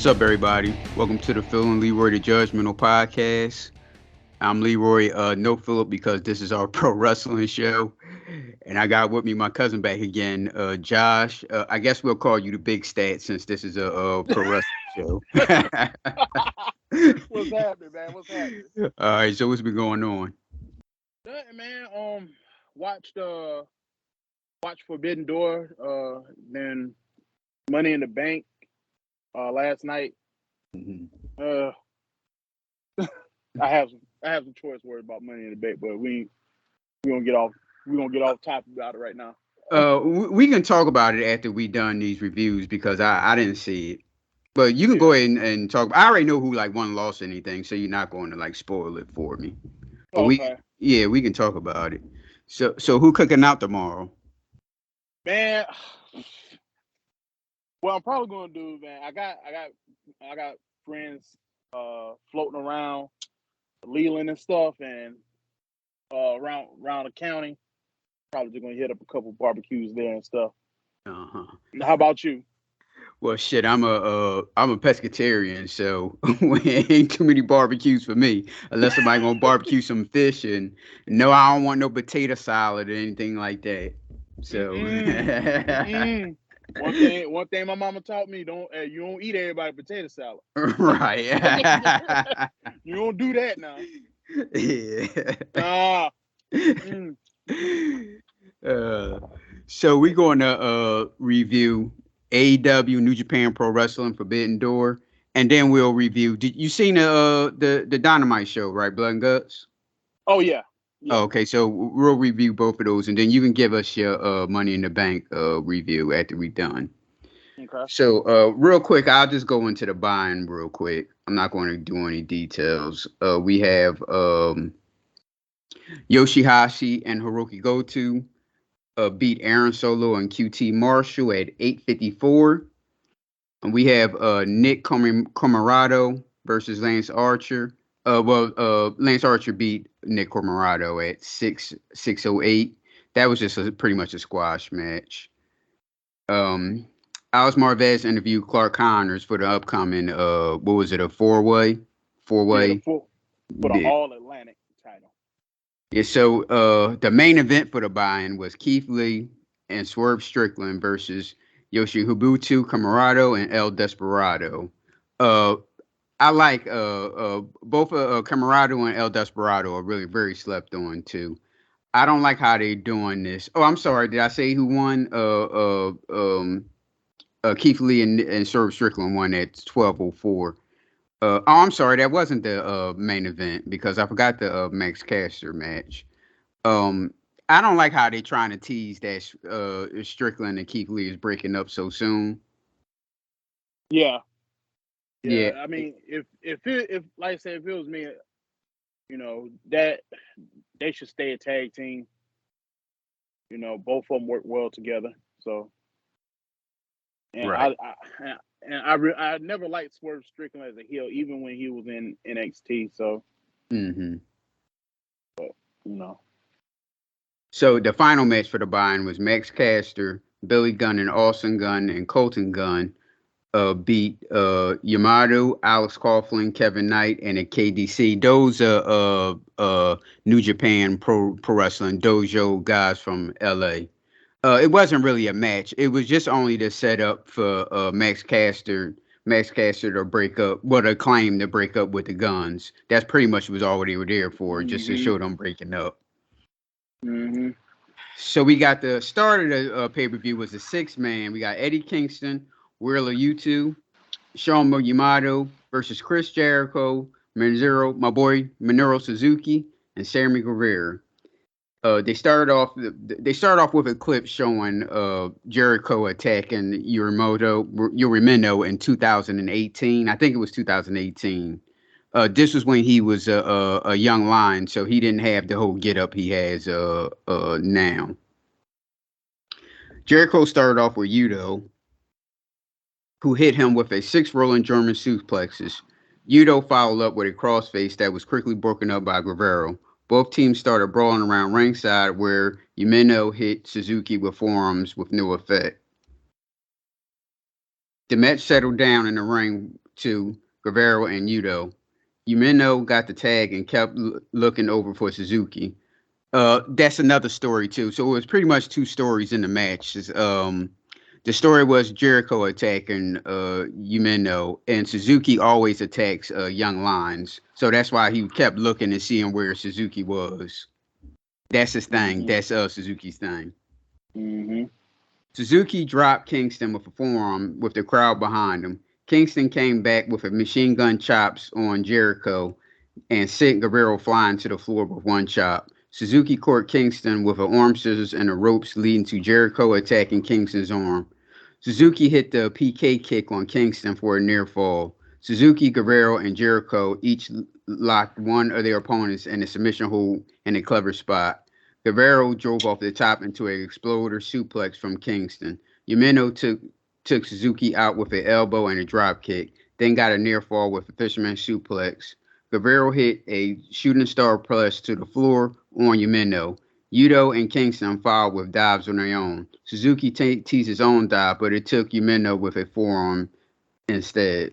What's up, everybody? Welcome to the Phil and Leroy the Judgmental Podcast. I'm Leroy, no Philip, because this is our pro wrestling show. And I got with me my cousin back again, Josh. I guess we'll call you the Big Stat since this is a pro wrestling show. What's happening, man? What's happening? All right, so what's been going on? Nothing, man. Watched Forbidden Door. Then Money in the Bank. Last night. Mhm. I have some choice words about Money in the Bank, but we gonna get off topic about it right now. We can talk about it after we done these reviews because I didn't see it. But you can go Yeah. ahead and talk. I already know who like won, lost, anything, so you're not going to like spoil it for me. But Okay, we can talk about it. So who cooking out tomorrow? man. What I'm probably gonna do, man. I got friends floating around Leland and stuff, and around the county. Probably just gonna hit up a couple barbecues there and stuff. Uh-huh. How about you? Well, shit, I'm a pescatarian, so ain't too many barbecues for me unless somebody gonna barbecue some fish, and no, I don't want no potato salad or anything like that. So Mm-mm. One thing my mama taught me: you don't eat everybody potato salad. right. You don't do that now. Yeah. Ah. Mm. Uh, so we're going to review AEW, New Japan Pro Wrestling, Forbidden Door, and then we'll review. Did you seen the Dynamite show, right? Blood and Guts. Oh yeah. Yeah. Oh, okay, so we'll review both of those, and then you can give us your Money in the Bank review after we're done. Okay. So real quick, I'll just go into the buying real quick. I'm not going to do any details. We have Yoshihashi and Hiroki Goto beat Aaron Solo and QT Marshall at 8:54. And we have Nick Comoroto versus Lance Archer. Lance Archer beat Nick Comoroto at 6:08. That was just pretty much a squash match. Alex Marvez interviewed Clark Connors for the upcoming what was it, a four-way? Yeah. Four-way? For the Yeah. All Atlantic title. Yeah, so the main event for the buy-in was Keith Lee and Swerve Strickland versus Yoshihabutu Camarado and El Desperado. Uh, I like both Camarado and El Desperado are really very slept on too. I don't like how they doing this. Oh, I'm sorry. Did I say who won? Keith Lee and Swerve Strickland won at 12:04. I'm sorry, that wasn't the main event because I forgot the Max Caster match. Um, I don't like how they trying to tease that Strickland and Keith Lee is breaking up so soon. Yeah. Yeah, Yeah. I mean, if like I said, if it was me, that they should stay a tag team. Both of them work well together. So, and right. I never liked Swerve Strickland as a heel, even when he was in NXT. So, Hmm. you know, So the final match for the buy-in was Max Caster, Billy Gunn, and Austin Gunn and Colton Gunn beat Yamato, Alex Coughlin, Kevin Knight, and a KDC. Those are New Japan Pro Wrestling Dojo guys from LA. It wasn't really a match. It was just only to set up for Max Caster to break up, well, to claim to break up with the Guns. That's pretty much was all they were there for, just to show them breaking up. Mm-hmm. So we got the start of the pay-per-view was the 6-man. We got Eddie Kingston, Wheeler Yutu, Sean Yamato versus Chris Jericho, my boy Minoru Suzuki, and Sammy Guevara. They started off with a clip showing Jericho attacking Urimino in 2018. I think it was 2018. This was when he was a young lion, so he didn't have the whole get up he has now. Jericho started off with Yuto, who hit him with a 6 rolling German suplexes. Yuto followed up with a crossface that was quickly broken up by Guerrero. Both teams started brawling around ringside where Umino hit Suzuki with forearms with no effect. The match settled down in the ring to Guerrero and Yuto. Umino got the tag and kept looking over for Suzuki. That's another story too. So it was pretty much two stories in the match. The story was Jericho attacking Umino, and Suzuki always attacks young lions. So that's why he kept looking and seeing where Suzuki was. That's his thing. That's Suzuki's thing. Mm-hmm. Suzuki dropped Kingston with a forearm with the crowd behind him. Kingston came back with a machine gun chops on Jericho and sent Guerrero flying to the floor with one chop. Suzuki caught Kingston with an arm scissors and the ropes, leading to Jericho attacking Kingston's arm. Suzuki hit the PK kick on Kingston for a near fall. Suzuki, Guerrero, and Jericho each locked one of their opponents in a submission hold in a clever spot. Guerrero drove off the top into an exploder suplex from Kingston. Umino took Suzuki out with an elbow and a drop kick, then got a near fall with a fisherman suplex. Guerrero hit a shooting star press to the floor on Umino. Yuto and Kingston followed with dives on their own. Suzuki teased his own dive, but it took Umino with a forearm instead.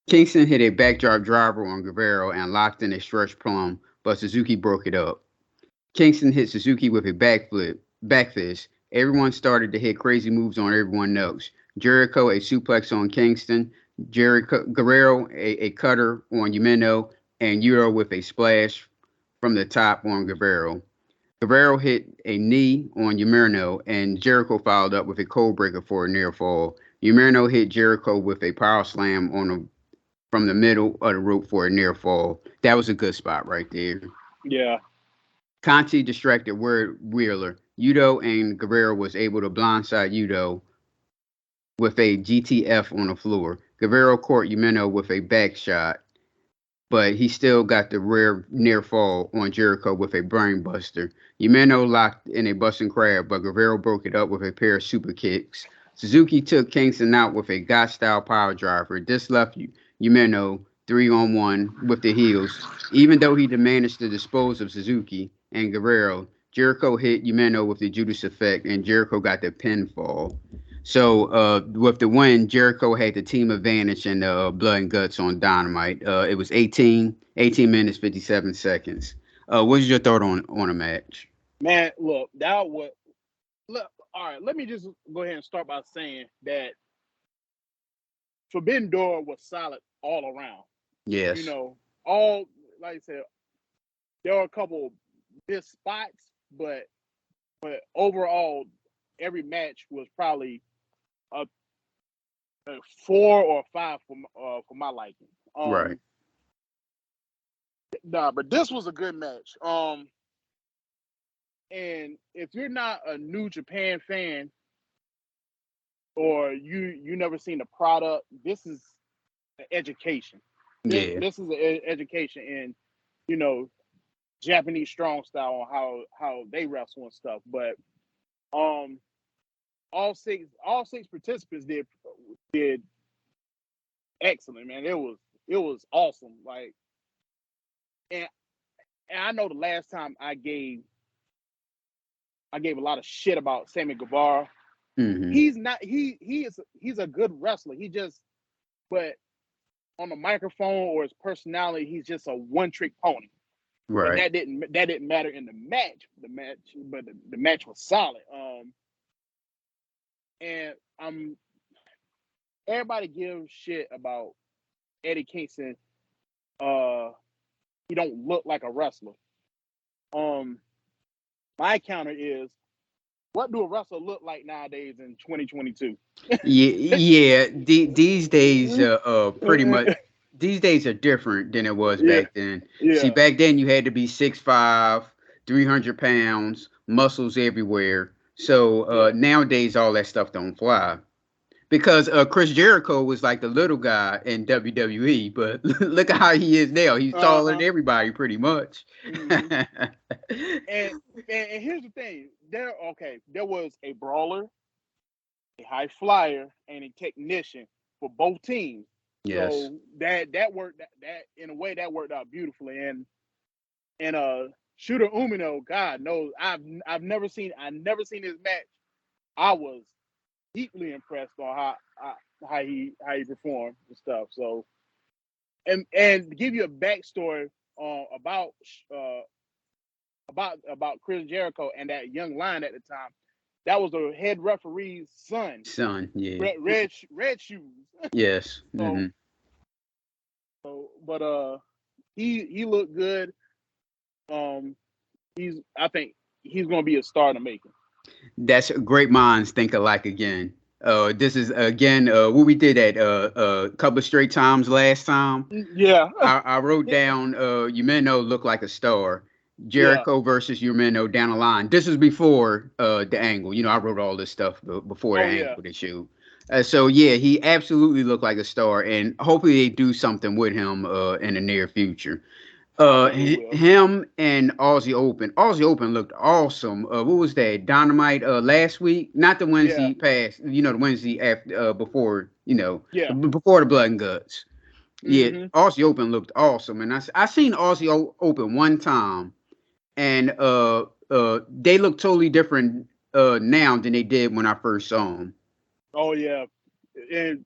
Kingston hit a backdrop driver on Guerrero and locked in a stretch plum, but Suzuki broke it up. Kingston hit Suzuki with a backfist. Everyone started to hit crazy moves on everyone else. Jericho a suplex on Kingston, Guerrero a cutter on Umino, and Euro with a splash from the top on Guerrero. Guerrero hit a knee on Umino, and Jericho followed up with a cold breaker for a near fall. Umino hit Jericho with a power slam from the middle of the rope for a near fall. That was a good spot right there. Yeah. Conti distracted Wheeler. Yuto and Guerrero was able to blindside Yuto with a GTF on the floor. Guerrero caught Umino with a back shot, but he still got the rare near fall on Jericho with a brain buster. Umino locked in a busting crab, but Guerrero broke it up with a pair of super kicks. Suzuki took Kingston out with a God-style power driver. This left Umino 3-on-1 with the heels. Even though he managed to dispose of Suzuki and Guerrero, Jericho hit Umino with the Judas effect, and Jericho got the pinfall. So with the win, Jericho had the team advantage in the blood and guts on Dynamite. It was 18 minutes, 57 seconds. What's your thought on a match? Man, look, that was look. All right, let me just go ahead and start by saying that Forbidden Door was solid all around. You Yes. know, all like I said, there were a couple missed spots, but overall, every match was probably a, a 4 or 5 for my liking. Right. Nah, but this was a good match. And if you're not a New Japan fan or you never seen the product, this is an education. Yeah. This is an education in, you know, Japanese strong style on how they wrestle and stuff. But um, all six participants did excellent, man. It was awesome. Like, and I know the last time I gave a lot of shit about Sammy Guevara. Mm-hmm. He's not he's a good wrestler. He just but on the microphone or his personality, he's just a one trick pony. But Right. that didn't matter in the match. But the match was solid. And everybody gives shit about Eddie Kingston. He don't look like a wrestler. My counter is, what do a wrestler look like nowadays in 2022? Yeah. These days, pretty much. These days are different than it was Yeah, back then. See, yeah, back then you had to be 6'5", 300 pounds, muscles everywhere. So yeah. nowadays all that stuff don't fly. Because Chris Jericho was like the little guy in WWE, but look at how he is now. He's taller than Uh-huh. everybody, pretty much. Mm-hmm. And here's the thing. There was a brawler, a high flyer, and a technician for both teams. Yes. So that worked that in a way that worked out beautifully. And Shooter Umino, God knows, I've never seen his match. I was deeply impressed on how he performed and stuff. So and to give you a backstory uh, about Chris Jericho and that young lion at the time, that was the head referee's son. Yeah. Red shoes. Yes. So, Mm-hmm. but he looked good. I think he's gonna be a star to make him. That's great minds think alike again. This is again what we did at a couple of straight times last time. Yeah, I wrote down Umeno looked like a star. yeah. Jericho versus Umeno down the line. This was before the angle. You know, I wrote all this stuff before the Oh yeah. angle they shoot. So yeah, he absolutely looked like a star, and hopefully they do something with him in the near future. I think they will. Him and Aussie Open. Aussie Open looked awesome. What was that? Dynamite last week, not the Yeah, Wednesday past. You know, the Wednesday after before. You know, yeah. before the Blood and Guts. Yeah, Hmm. Aussie Open looked awesome, and I seen Aussie Open one time, and they look totally different now than they did when I first saw them. Oh yeah. And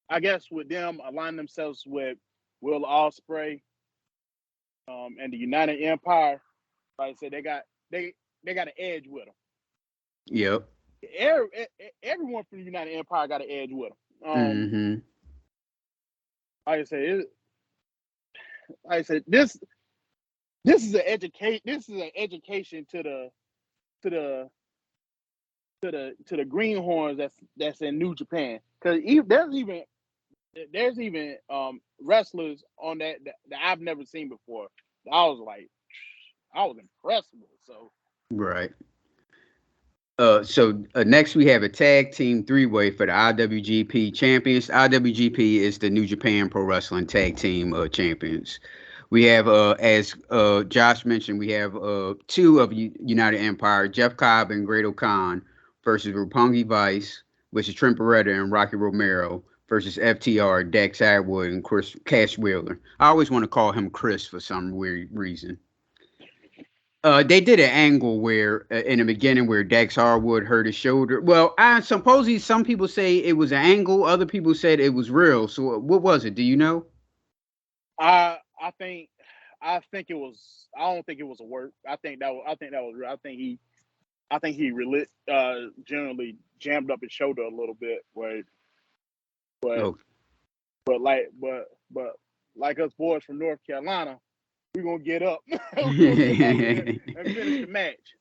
I guess with them aligning themselves with Will Ospreay, and the United Empire, like I said, they got an edge with them. Yep. Everyone from the United Empire got an edge with them. Mm-hmm. Like I said, like I said, this is an educate. This is an education to the greenhorns that's in New Japan, because there's even wrestlers on that I've never seen before. I was impressed with. So Right. So next we have a tag team three-way for the IWGP champions. IWGP is the New Japan Pro Wrestling Tag Team champions. We have, as Josh mentioned, we have two of United Empire, Jeff Cobb and Great Khan versus Roppongi Vice, which is Trent Beretta and Rocky Romero versus FTR, Dax Harwood and Chris Cash Wheeler. I always want to call him Chris for some weird reason. They did an angle where, in the beginning, where Dax Harwood hurt his shoulder. Well, I supposedly some people say it was an angle, other people said it was real. So, what was it? Do you know? I think it was. I don't think it was a work. I think that was real. I think he generally jammed up his shoulder a little bit, but Oh, but like but like us boys from North Carolina, we're gonna get up. We're gonna get up and finish the match.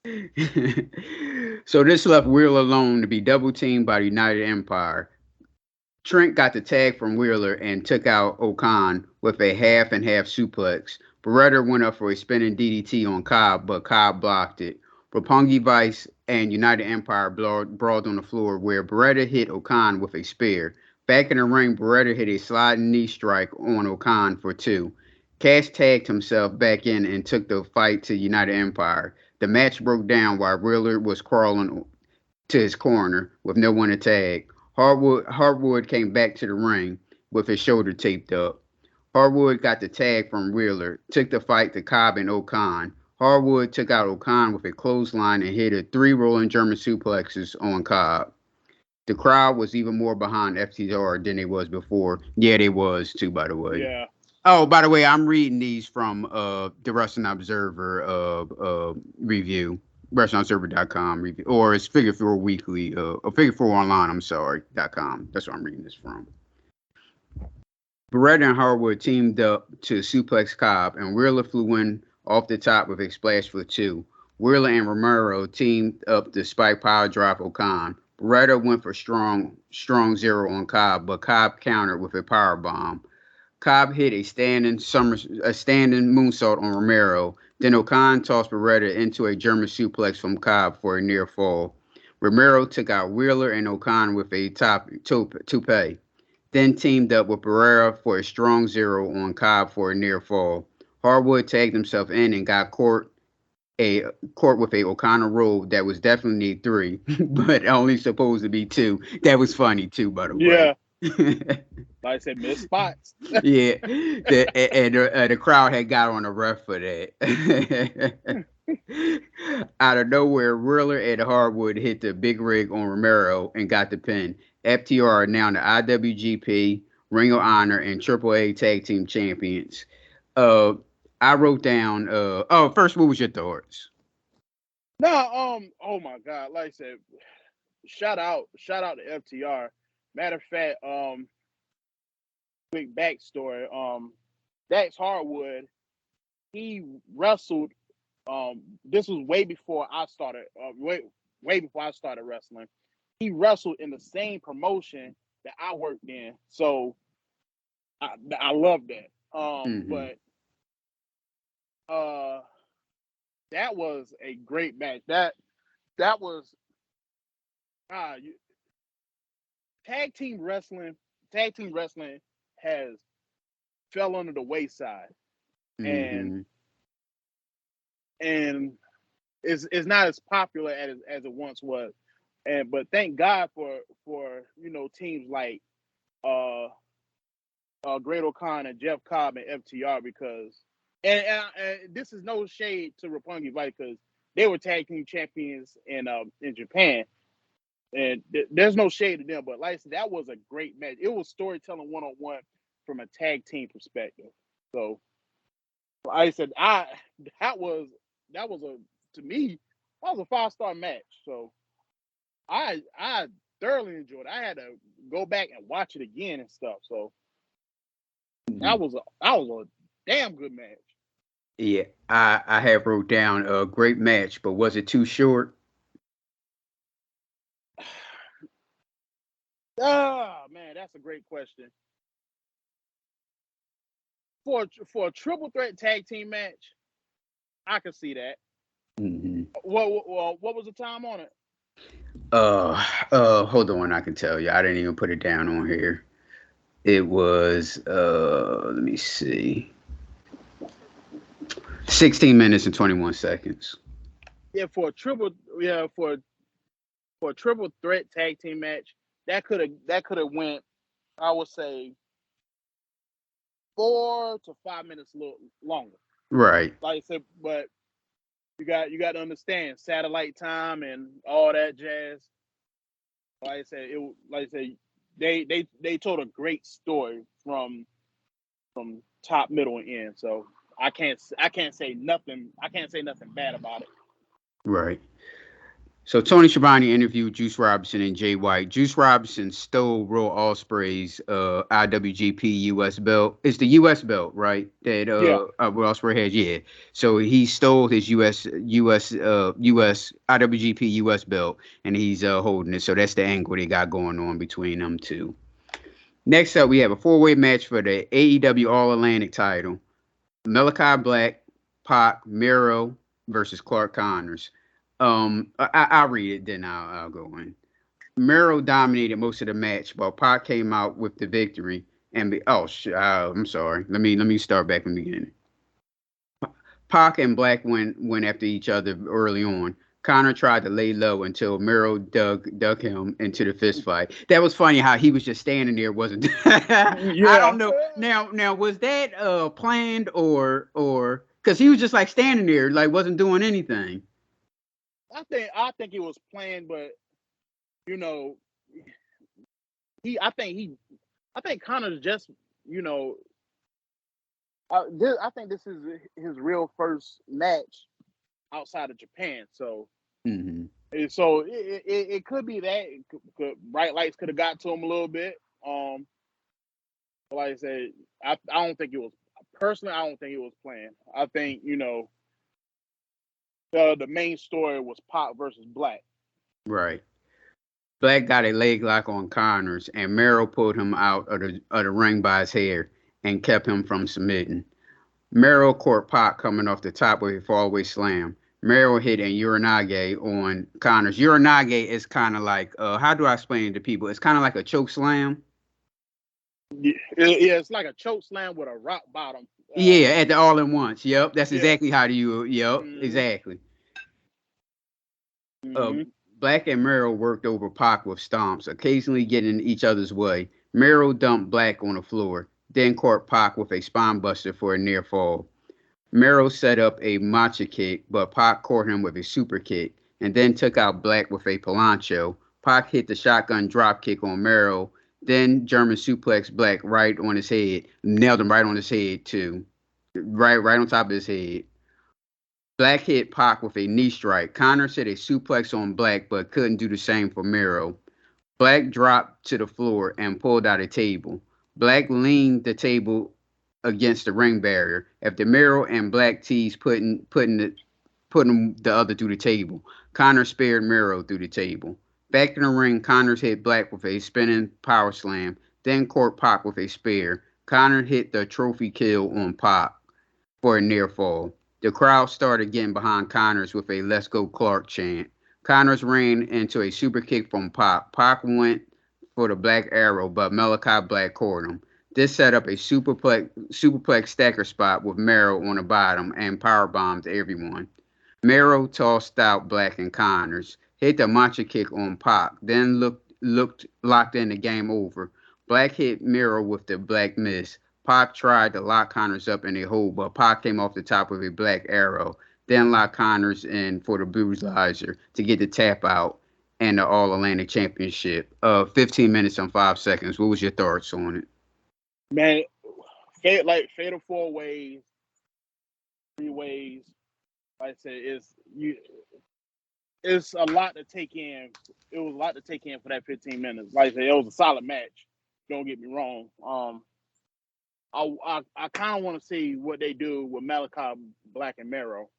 so this left Wheeler alone to be double teamed by the United Empire. Trent got the tag from Wheeler and took out O'Khan with a half and half suplex. Beretta went up for a spinning DDT on Cobb, but Cobb blocked it. Roppongi Vice and United Empire brawled on the floor where Beretta hit O'Khan with a spear. Back in the ring, Beretta hit a sliding knee strike on O'Khan for two. Cash tagged himself back in and took the fight to United Empire. The match broke down while Wheeler was crawling to his corner with no one to tag. Hardwood came back to the ring with his shoulder taped up. Hardwood got the tag from Wheeler, took the fight to Cobb and O'Khan. Hardwood took out O'Khan with a clothesline and hit a three rolling German suplexes on Cobb. The crowd was even more behind FTR than they was before. Yeah, they was too, by the way. Yeah. Oh, by the way, I'm reading these from the Wrestling Observer review, WrestlingObserver.com review, or it's Figure Four Weekly, or Figure Four Online. I'm sorry, .com. That's where I'm reading this from. Beretta and Harwood teamed up to suplex Cobb, and Wheeler flew in off the top with a splash for two. Wheeler and Romero teamed up to spike power drop O'Khan. Beretta went for strong zero on Cobb, but Cobb countered with a power bomb. Cobb hit a standing moonsault on Romero. Then O'Khan tossed Beretta into a German suplex from Cobb for a near fall. Romero took out Wheeler and O'Khan with a toupee. Then teamed up with Barrera for a strong zero on Cobb for a near fall. Harwood tagged himself in and got caught with a O'Connor roll that was definitely three, but only supposed to be two. That was funny too, by the way. Yeah. Like I said, missed spots. Yeah, the crowd had got on the ref for that. Out of nowhere, Wheeler and Hardwood hit the big rig on Romero and got the pin. FTR are now the IWGP, Ring of Honor, and AAA Tag Team Champions. I wrote down. First, what was your thoughts? No, oh my God, like I said, shout out to FTR. Matter of fact, quick backstory. Dax Hardwood, he wrestled. This was way before I started. Way before I started wrestling. He wrestled in the same promotion that I worked in, so I love that. But that was a great match. That was tag team wrestling. Tag team wrestling has fell under the wayside, and it's not as popular as it once was. But thank God for teams like Great O'Connor and Jeff Cobb and FTR, because and this is no shade to Roppongi Vice, because they were tag team champions in Japan, and there's no shade to them. But like I said, that was a great match. It was storytelling 101 from a tag team perspective. So like I said, that was to me, that was a 5-star match. So I thoroughly enjoyed it. I had to go back and watch it again and stuff. So that was a damn good match. Yeah, I have wrote down a great match, but was it too short? Oh man, that's a great question. For a triple threat tag team match, I could see that. What was the time on it? Hold on, I can tell you. I didn't even put it down on here. It was let me see. 16 minutes and 21 seconds. Yeah, for a triple threat tag team match, that could have went, I would say, 4 to 5 minutes a little longer. Right. Like I said, but you got to understand satellite time and all that jazz. Like I said, they told a great story from top, middle, and end. So I can't say nothing. I can't say nothing bad about it. Right. So Tony Schiavone interviewed Juice Robinson and Jay White. Juice Robinson stole Will Ospreay's IWGP US belt. It's the US belt, right? That Will Ospreay has, yeah. So he stole his US IWGP US belt, and he's holding it. So that's the angle they got going on between them two. Next up, we have a 4-way match for the AEW All Atlantic title. Malachi Black, Pac, Miro versus Clark Connors. I'll read it, then I'll go in. Miro dominated most of the match, but Pac came out with the victory. I'm sorry. Let me start back from the beginning. Pac and Black went after each other early on. Connor tried to lay low until Miro dug him into the fist fight. That was funny how he was just standing there, wasn't I don't know. Now was that planned or because he was just like standing there, like wasn't doing anything? I think it was planned, but I think Connor's just I think this is his real first match outside of Japan. So so it could be that bright lights could have got to him a little bit. Like I said, I don't think it was personally. I don't think it was planned. I think the main story was Pac versus Black. Right. Black got a leg lock on Connors, and Miro pulled him out of the ring by his hair and kept him from submitting. Miro caught Pac coming off the top with a fallaway slam. Miro hit a Uranage on Connors. Uranage is kind of like, how do I explain it to people? It's kind of like a choke slam. Yeah, it's like a choke slam with a rock bottom. Yeah, at the all in once. Yep, that's exactly how you. Yep, exactly. Black and Miro worked over Pac with stomps, occasionally getting in each other's way. Miro dumped Black on the floor, then caught Pac with a spine buster for a near fall. Miro set up a macha kick, but Pac caught him with a super kick, and then took out Black with a palancho. Pac hit the shotgun drop kick on Mero, then German suplex Black right on his head, nailed him right on his head too, right on top of his head. Black hit Pac with a knee strike. Connors hit a suplex on Black, but couldn't do the same for Mero. Black dropped to the floor and pulled out a table. Black leaned the table against the ring barrier. After Mero and Black teased putting the other through the table, Connors speared Mero through the table. Back in the ring, Connors hit Black with a spinning power slam, then caught Pac with a spear. Connor hit the trophy kill on Pac for a near fall. The crowd started getting behind Connors with a "Let's go Clark" chant. Connors ran into a super kick from Pac. Pac went for the Black Arrow, but Malachi Black caught him. This set up a superplex stacker spot with Mero on the bottom and power bombed everyone. Mero tossed out Black and Connors, hit the macho kick on Pac, then locked in the game over. Black hit Mero with the Black Miss. Pac tried to lock Connors up in a hole, but Pac came off the top of a Black Arrow, then locked Connors in for the Bruiser to get the tap out and the All Atlantic Championship. 15 minutes and 5 seconds. What was your thoughts on it? Man, fatal 4 ways, 3 ways. Like I said, it's a lot to take in. It was a lot to take in for that 15 minutes. Like I said, it was a solid match. Don't get me wrong. I kind of want to see what they do with Malachi Black and Mero.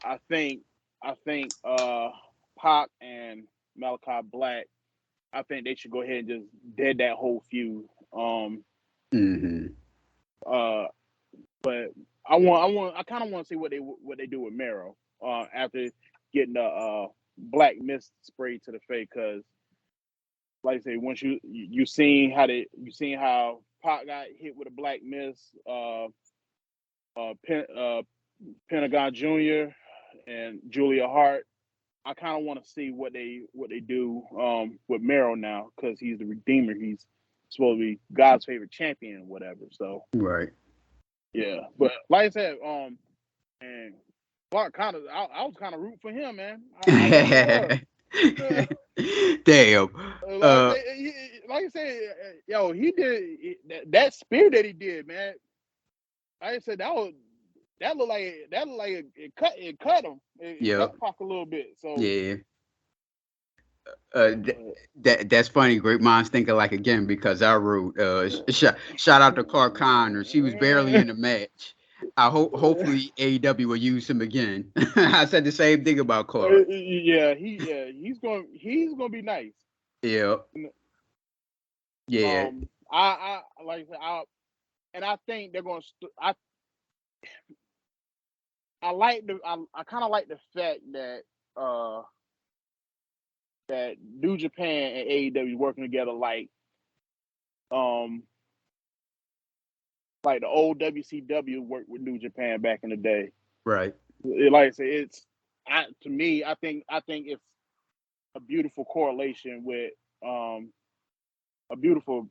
I think Pac and Malachi Black. I think they should go ahead and just dead that whole feud. But I kind of want to see what they do with Mero after getting the Black Mist sprayed to the face, because like I say, once you seen how Pac got hit with a Black Mist, Pentagon Jr. and Julia Hart. I kind of want to see what they do with Mero now, because he's the Redeemer. He's supposed to be God's favorite champion, or whatever. So right. Yeah, but like I said, and Clark I was kind of rooting for him, man. I really was. Damn. Like I said, yo, he did that spear that he did, man. Like I said, that looked like it cut him. It cut Pac a little bit. So yeah. That's funny. Great minds think alike again, because I wrote shout out to Clark Connors. He was barely in the match. Hopefully AEW will use him again. I said the same thing about Clark. He's gonna be nice. Yeah. Yeah. I like I said, and I think they're going to. I kind of like the fact that that New Japan and AEW working together like the old WCW worked with New Japan back in the day. Right. Like I said, to me, I think it's a beautiful correlation with a beautiful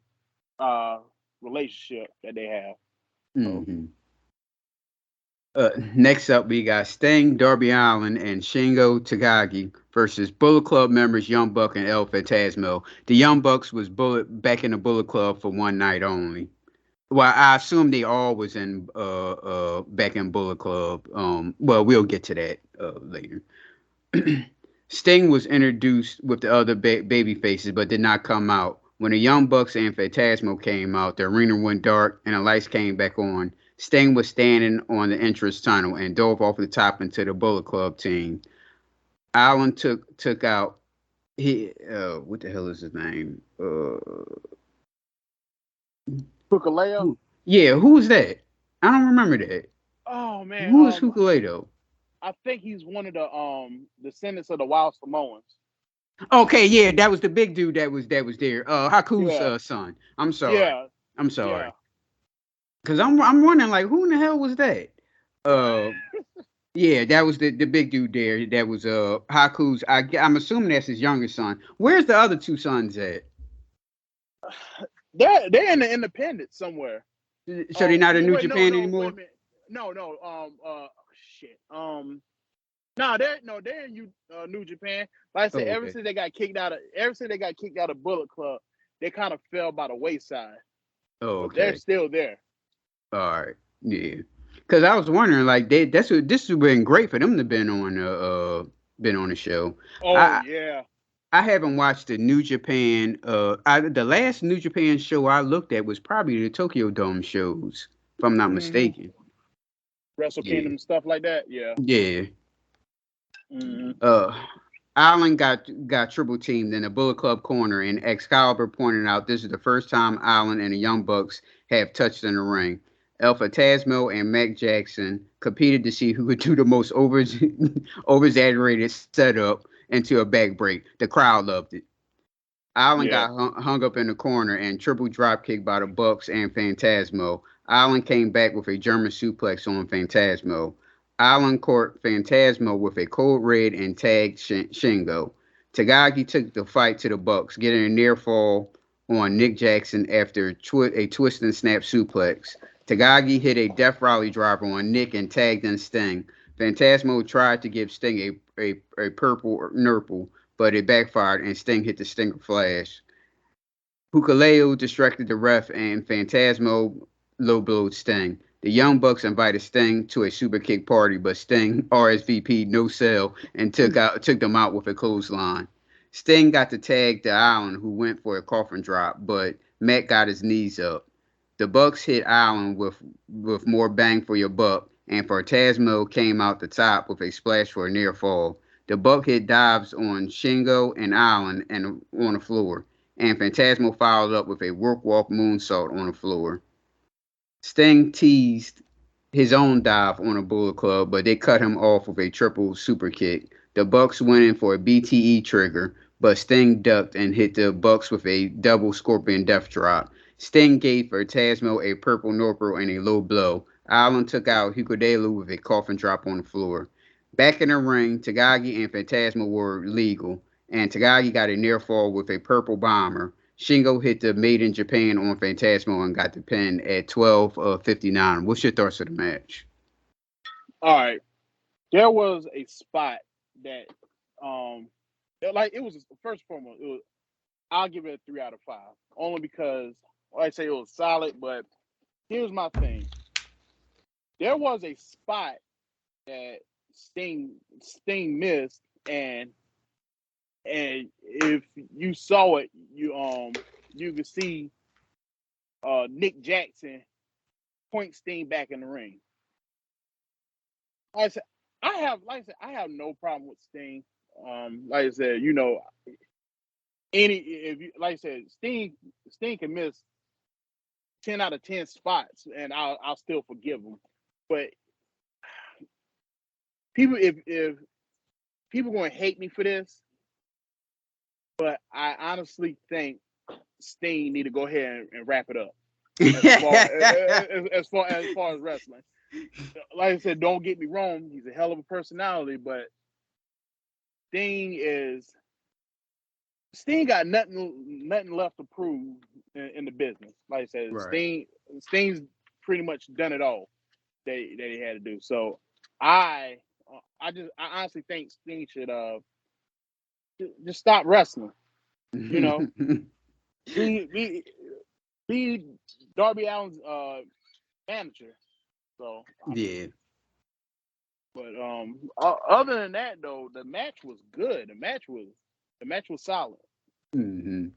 relationship that they have. Mm-hmm. Next up, we got Sting, Darby Allin, and Shingo Takagi versus Bullet Club members Young Buck and El Phantasmo. The Young Bucks was back in the Bullet Club for one night only. Well, I assume they all was in back in Bullet Club. Well, we'll get to that later. Sting was introduced with the other baby faces, but did not come out. When the Young Bucks and Phantasmo came out, the arena went dark and the lights came back on. Sting was standing on the entrance tunnel and dove off the top into the Bullet Club team. Allen took out what the hell is his name? Hukuleo? Yeah, who was that? I don't remember that. Oh man, who is Hukuleo? I think he's one of the descendants of the Wild Samoans. Okay, yeah, that was the big dude that was there. Haku's son. I'm sorry. Yeah. I'm sorry. Cause I'm wondering, like, who in the hell was that? Yeah, that was the big dude there. That was Haku's. I'm assuming that's his youngest son. Where's the other two sons at? They're in the independent somewhere. So they're not in New Japan anymore? Wait a minute. No. Shit. They're in New Japan. Like I said, Oh, okay. ever since they got kicked out of Bullet Club, they kind of fell by the wayside. Oh, But they're okay. still there. All right. Yeah. Because I was wondering, like, this would been great for them to been on the show. Oh I yeah. I haven't watched the New Japan. The last New Japan show I looked at was probably the Tokyo Dome shows, if I'm not Mm-hmm. mistaken. Wrestle Yeah. Kingdom stuff like that. Yeah. Yeah. Mm-hmm. Uh, Allen got triple teamed in a Bullet Club corner, and Excalibur pointed out this is the first time Allen and the Young Bucks have touched in the ring. Alpha Tasmo and Mac Jackson competed to see who could do the most over exaggerated setup into a back break. The crowd loved it. Allen Yeah. got hung up in the corner and triple drop kicked by the Bucks and Phantasmo. Allen came back with a German suplex on Phantasmo. Allen caught Phantasmo with a code red and tagged Shingo. Tagagi took the fight to the Bucks, getting a near fall on Nick Jackson after a twist and snap suplex. Tagagi hit a Death Rally driver on Nick and tagged in Sting. Phantasmo tried to give Sting a purple nurple, but it backfired and Sting hit the Stinger Flash. Hukaleo distracted the ref and Phantasmo low blowed Sting. The Young Bucks invited Sting to a super kick party, but Sting RSVP no sell and took them out with a clothesline. Sting got to tag the Island, who went for a coffin drop, but Matt got his knees up. The Bucks hit Island with more bang for your buck, and Phantasmo came out the top with a splash for a near fall. The Buck hit dives on Shingo and Island and on the floor, and Phantasmo followed up with a work walk moonsault on the floor. Sting teased his own dive on a Bullet Club, but they cut him off with a triple super kick. The Bucks went in for a BTE trigger, but Sting ducked and hit the Bucks with a double Scorpion Death Drop. Sting gave Phantasmo a purple Norpro and a low blow. Allen took out Hikudelu with a coffin drop on the floor. Back in the ring, Tagagi and Phantasmo were legal, and Tagagi got a near fall with a purple bomber. Shingo hit the Made in Japan on Phantasmo and got the pin at 12:59. What's your thoughts of the match? All right. There was a spot that it was first and foremost. I'll give it a 3 out of 5, only because like I say it was solid. But here's my thing: there was a spot that Sting missed, and if you saw it, you could see Nick Jackson point Sting back in the ring. Like I said, I have no problem with Sting. Like I said, any if you like I said, Sting can miss 10 out of 10 spots, and I'll still forgive him. But if people going to hate me for this, but I honestly think Sting need to go ahead and wrap it up as far as wrestling. Like I said, don't get me wrong, he's a hell of a personality, but Sting is Sting got nothing left to prove in the business. Like I said, Right. Sting's pretty much done it all that he had to do. So I I honestly think Sting should just stop wrestling. You know, be be be Darby Allin's manager. So I mean, Yeah. but other than that though, the match was good. The match was solid. hmm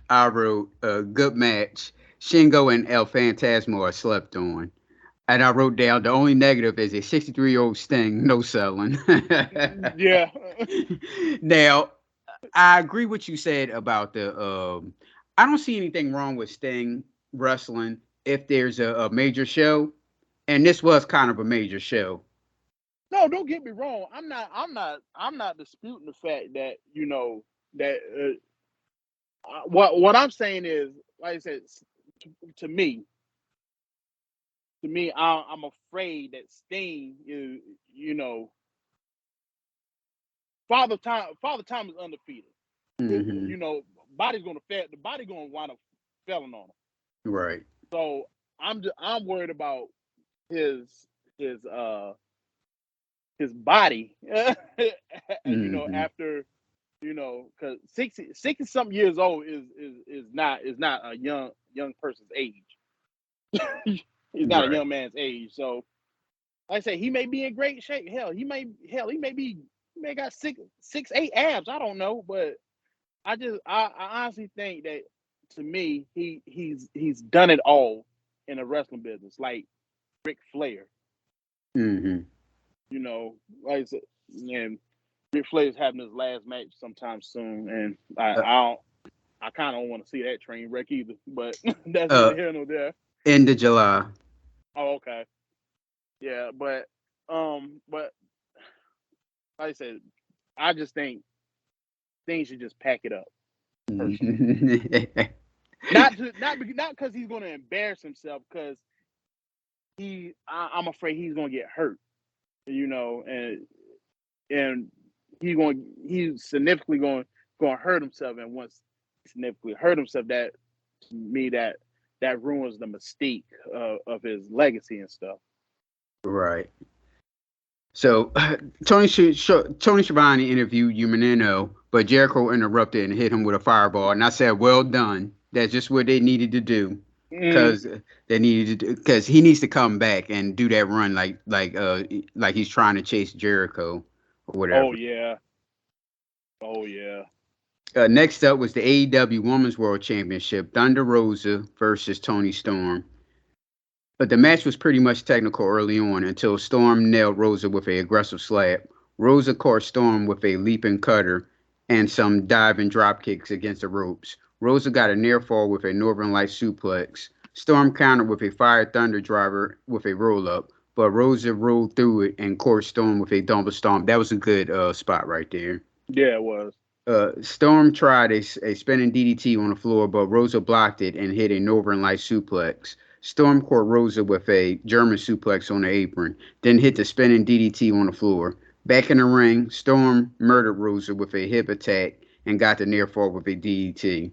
I wrote a good match. Shingo and El Phantasmo are slept on. And I wrote down the only negative is a 63-year-old Sting, no selling. Yeah. Now, I agree what you said about the. I don't see anything wrong with Sting wrestling if there's a major show, and this was kind of a major show. No, don't get me wrong. I'm not disputing the fact that that what I'm saying is, like I said, to me, I'm afraid that Sting is, you know, Father Time is undefeated. Hmm. You know, the body gonna wind up failing on him. Right. So I'm worried about his his uh his body. Mm-hmm. After because 60 something years old is not a young person's age. He's not a Right. young man's age. So like I say, he may be in great shape. He may got six, eight abs. I don't know, but I honestly think that to me, he's done it all in the wrestling business, like Ric Flair. Mm-hmm. Like I said, and Ric Flair's having his last match sometime soon, and Uh, I kind of don't want to see that train wreck either. But that's uh, neither here nor there. End of July. Oh, okay, yeah, but like I said, I just think things should just pack it up. Personally, not because he's going to embarrass himself, because I'm afraid he's going to get hurt, and he's significantly going to hurt himself, and once he significantly hurt himself, that to me that ruins the mystique of his legacy and stuff. Right. So Tony Schiavone interviewed Umanino, but Jericho interrupted and hit him with a fireball. And I said, "Well done. That's just what they needed to do, Mm. because because he needs to come back and do that run like he's trying to chase Jericho or Oh whatever." yeah, oh yeah. Next up was the AEW Women's World Championship: Thunder Rosa versus Tony Storm. But the match was pretty much technical early on until Storm nailed Rosa with an aggressive slap. Rosa caught Storm with a leaping cutter and some diving drop kicks against the ropes. Rosa got a near fall with a Northern Light suplex. Storm countered with a Fire Thunder driver with a roll up, but Rosa rolled through it and caught Storm with a double stomp. That was a good spot right there. Yeah, it was. Storm tried a spinning DDT on the floor, but Rosa blocked it and hit a Northern Light suplex. Storm caught Rosa with a German suplex on the apron, then hit the spinning DDT on the floor. Back in the ring, Storm murdered Rosa with a hip attack and got the near fall with a DDT.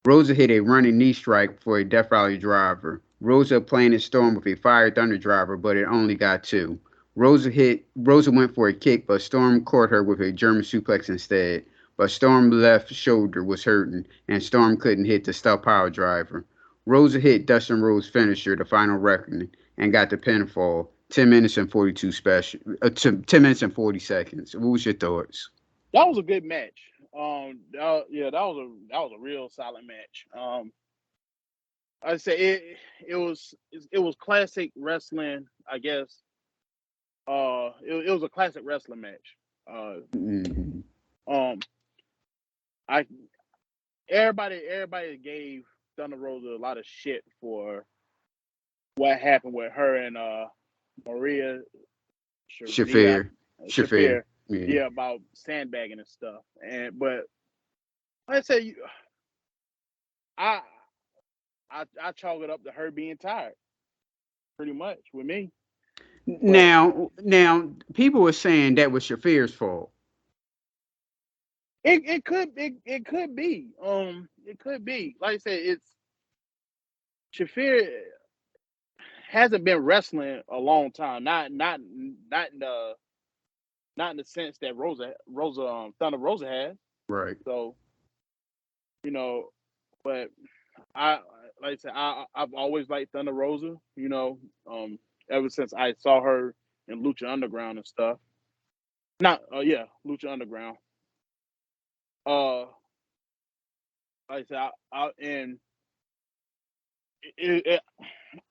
Rosa hit a running knee strike for a Death Valley driver. Rosa planted Storm with a Fire Thunder driver, but it only got two. Rosa went for a kick, but Storm caught her with a German suplex instead. But Storm's left shoulder was hurting, and Storm couldn't hit the Star Power driver. Rosa hit Dustin Rhodes' finisher, the final reckoning, and got the pinfall. 10 minutes and 10 minutes and 40 seconds. What was your thoughts? That was a good match. Yeah, that was a real solid match. I'd say it was classic wrestling, I guess. It was a classic wrestling match. Mm-hmm. Um, I everybody gave Thunder Rosa a lot of shit for what happened with her and Maria Shafir. Shafir, Yeah. yeah, about sandbagging and stuff. But like I say, I I chalk it up to her being tired, pretty much with me. But Now, people were saying that was Shafir's fault. it could it could be, like I said, it's Shafir hasn't been wrestling a long time. Not in the sense that Thunder Rosa has. Right. So you know, but I like I said, I've always liked Thunder Rosa. Ever since I saw her in Lucha Underground and stuff. Not yeah, Lucha Underground. Uh, like I said, and it, it,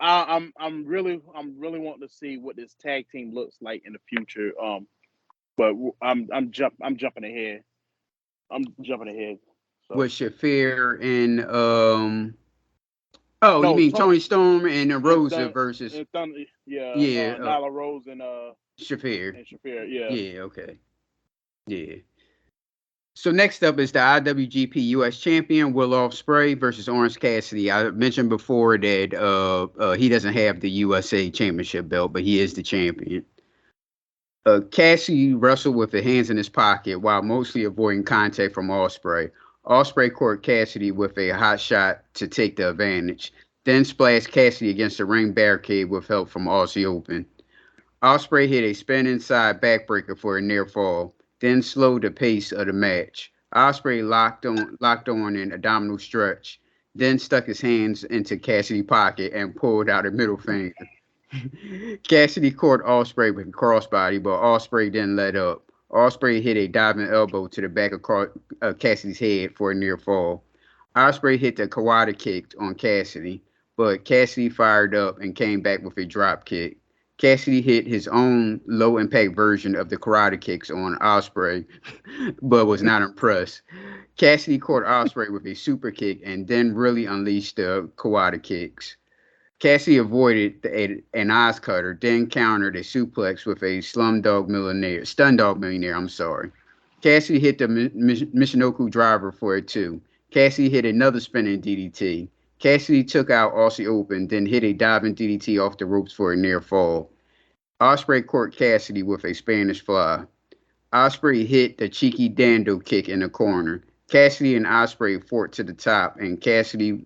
I'm really wanting to see what this tag team looks like in the future. But I'm jumping ahead. I'm jumping ahead. So With Shafir and oh, you no, mean Tony Storm and Rosa Thunder, versus Thunder, yeah, yeah, Nyla Rose Shafir. and Shafir, yeah. Yeah, okay. Yeah. So next up is the IWGP US Champion Will Ospreay versus Orange Cassidy. I mentioned before that he doesn't have the USA Championship belt, but he is the champion. Cassidy wrestled with the hands in his pocket while mostly avoiding contact from Ospreay. Ospreay caught Cassidy with a hot shot to take the advantage, then splashed Cassidy against the ring barricade with help from Aussie Open. Osprey hit a spinning side backbreaker for a near fall, then slowed the pace of the match. Osprey locked on an abdominal stretch, then stuck his hands into Cassidy's pocket and pulled out a middle finger. Cassidy caught Osprey with a crossbody, but Osprey didn't let up. Osprey hit a diving elbow to the back of Cassidy's head for a near fall. Osprey hit the Kawada kick on Cassidy, but Cassidy fired up and came back with a drop kick. Cassidy hit his own low impact version of the karate kicks on Osprey, but was not impressed. Cassidy caught Osprey with a super kick and then really unleashed the Kawada kicks. Cassidy avoided an Oz cutter, then countered a suplex with a stun dog millionaire. I'm sorry. Cassidy hit the Michinoku driver for a two. Cassidy hit another spinning DDT. Cassidy took out Aussie Open, then hit a diving DDT off the ropes for a near fall. Osprey caught Cassidy with a Spanish fly. Osprey hit the cheeky Dando kick in the corner. Cassidy and Osprey fought to the top, and Cassidy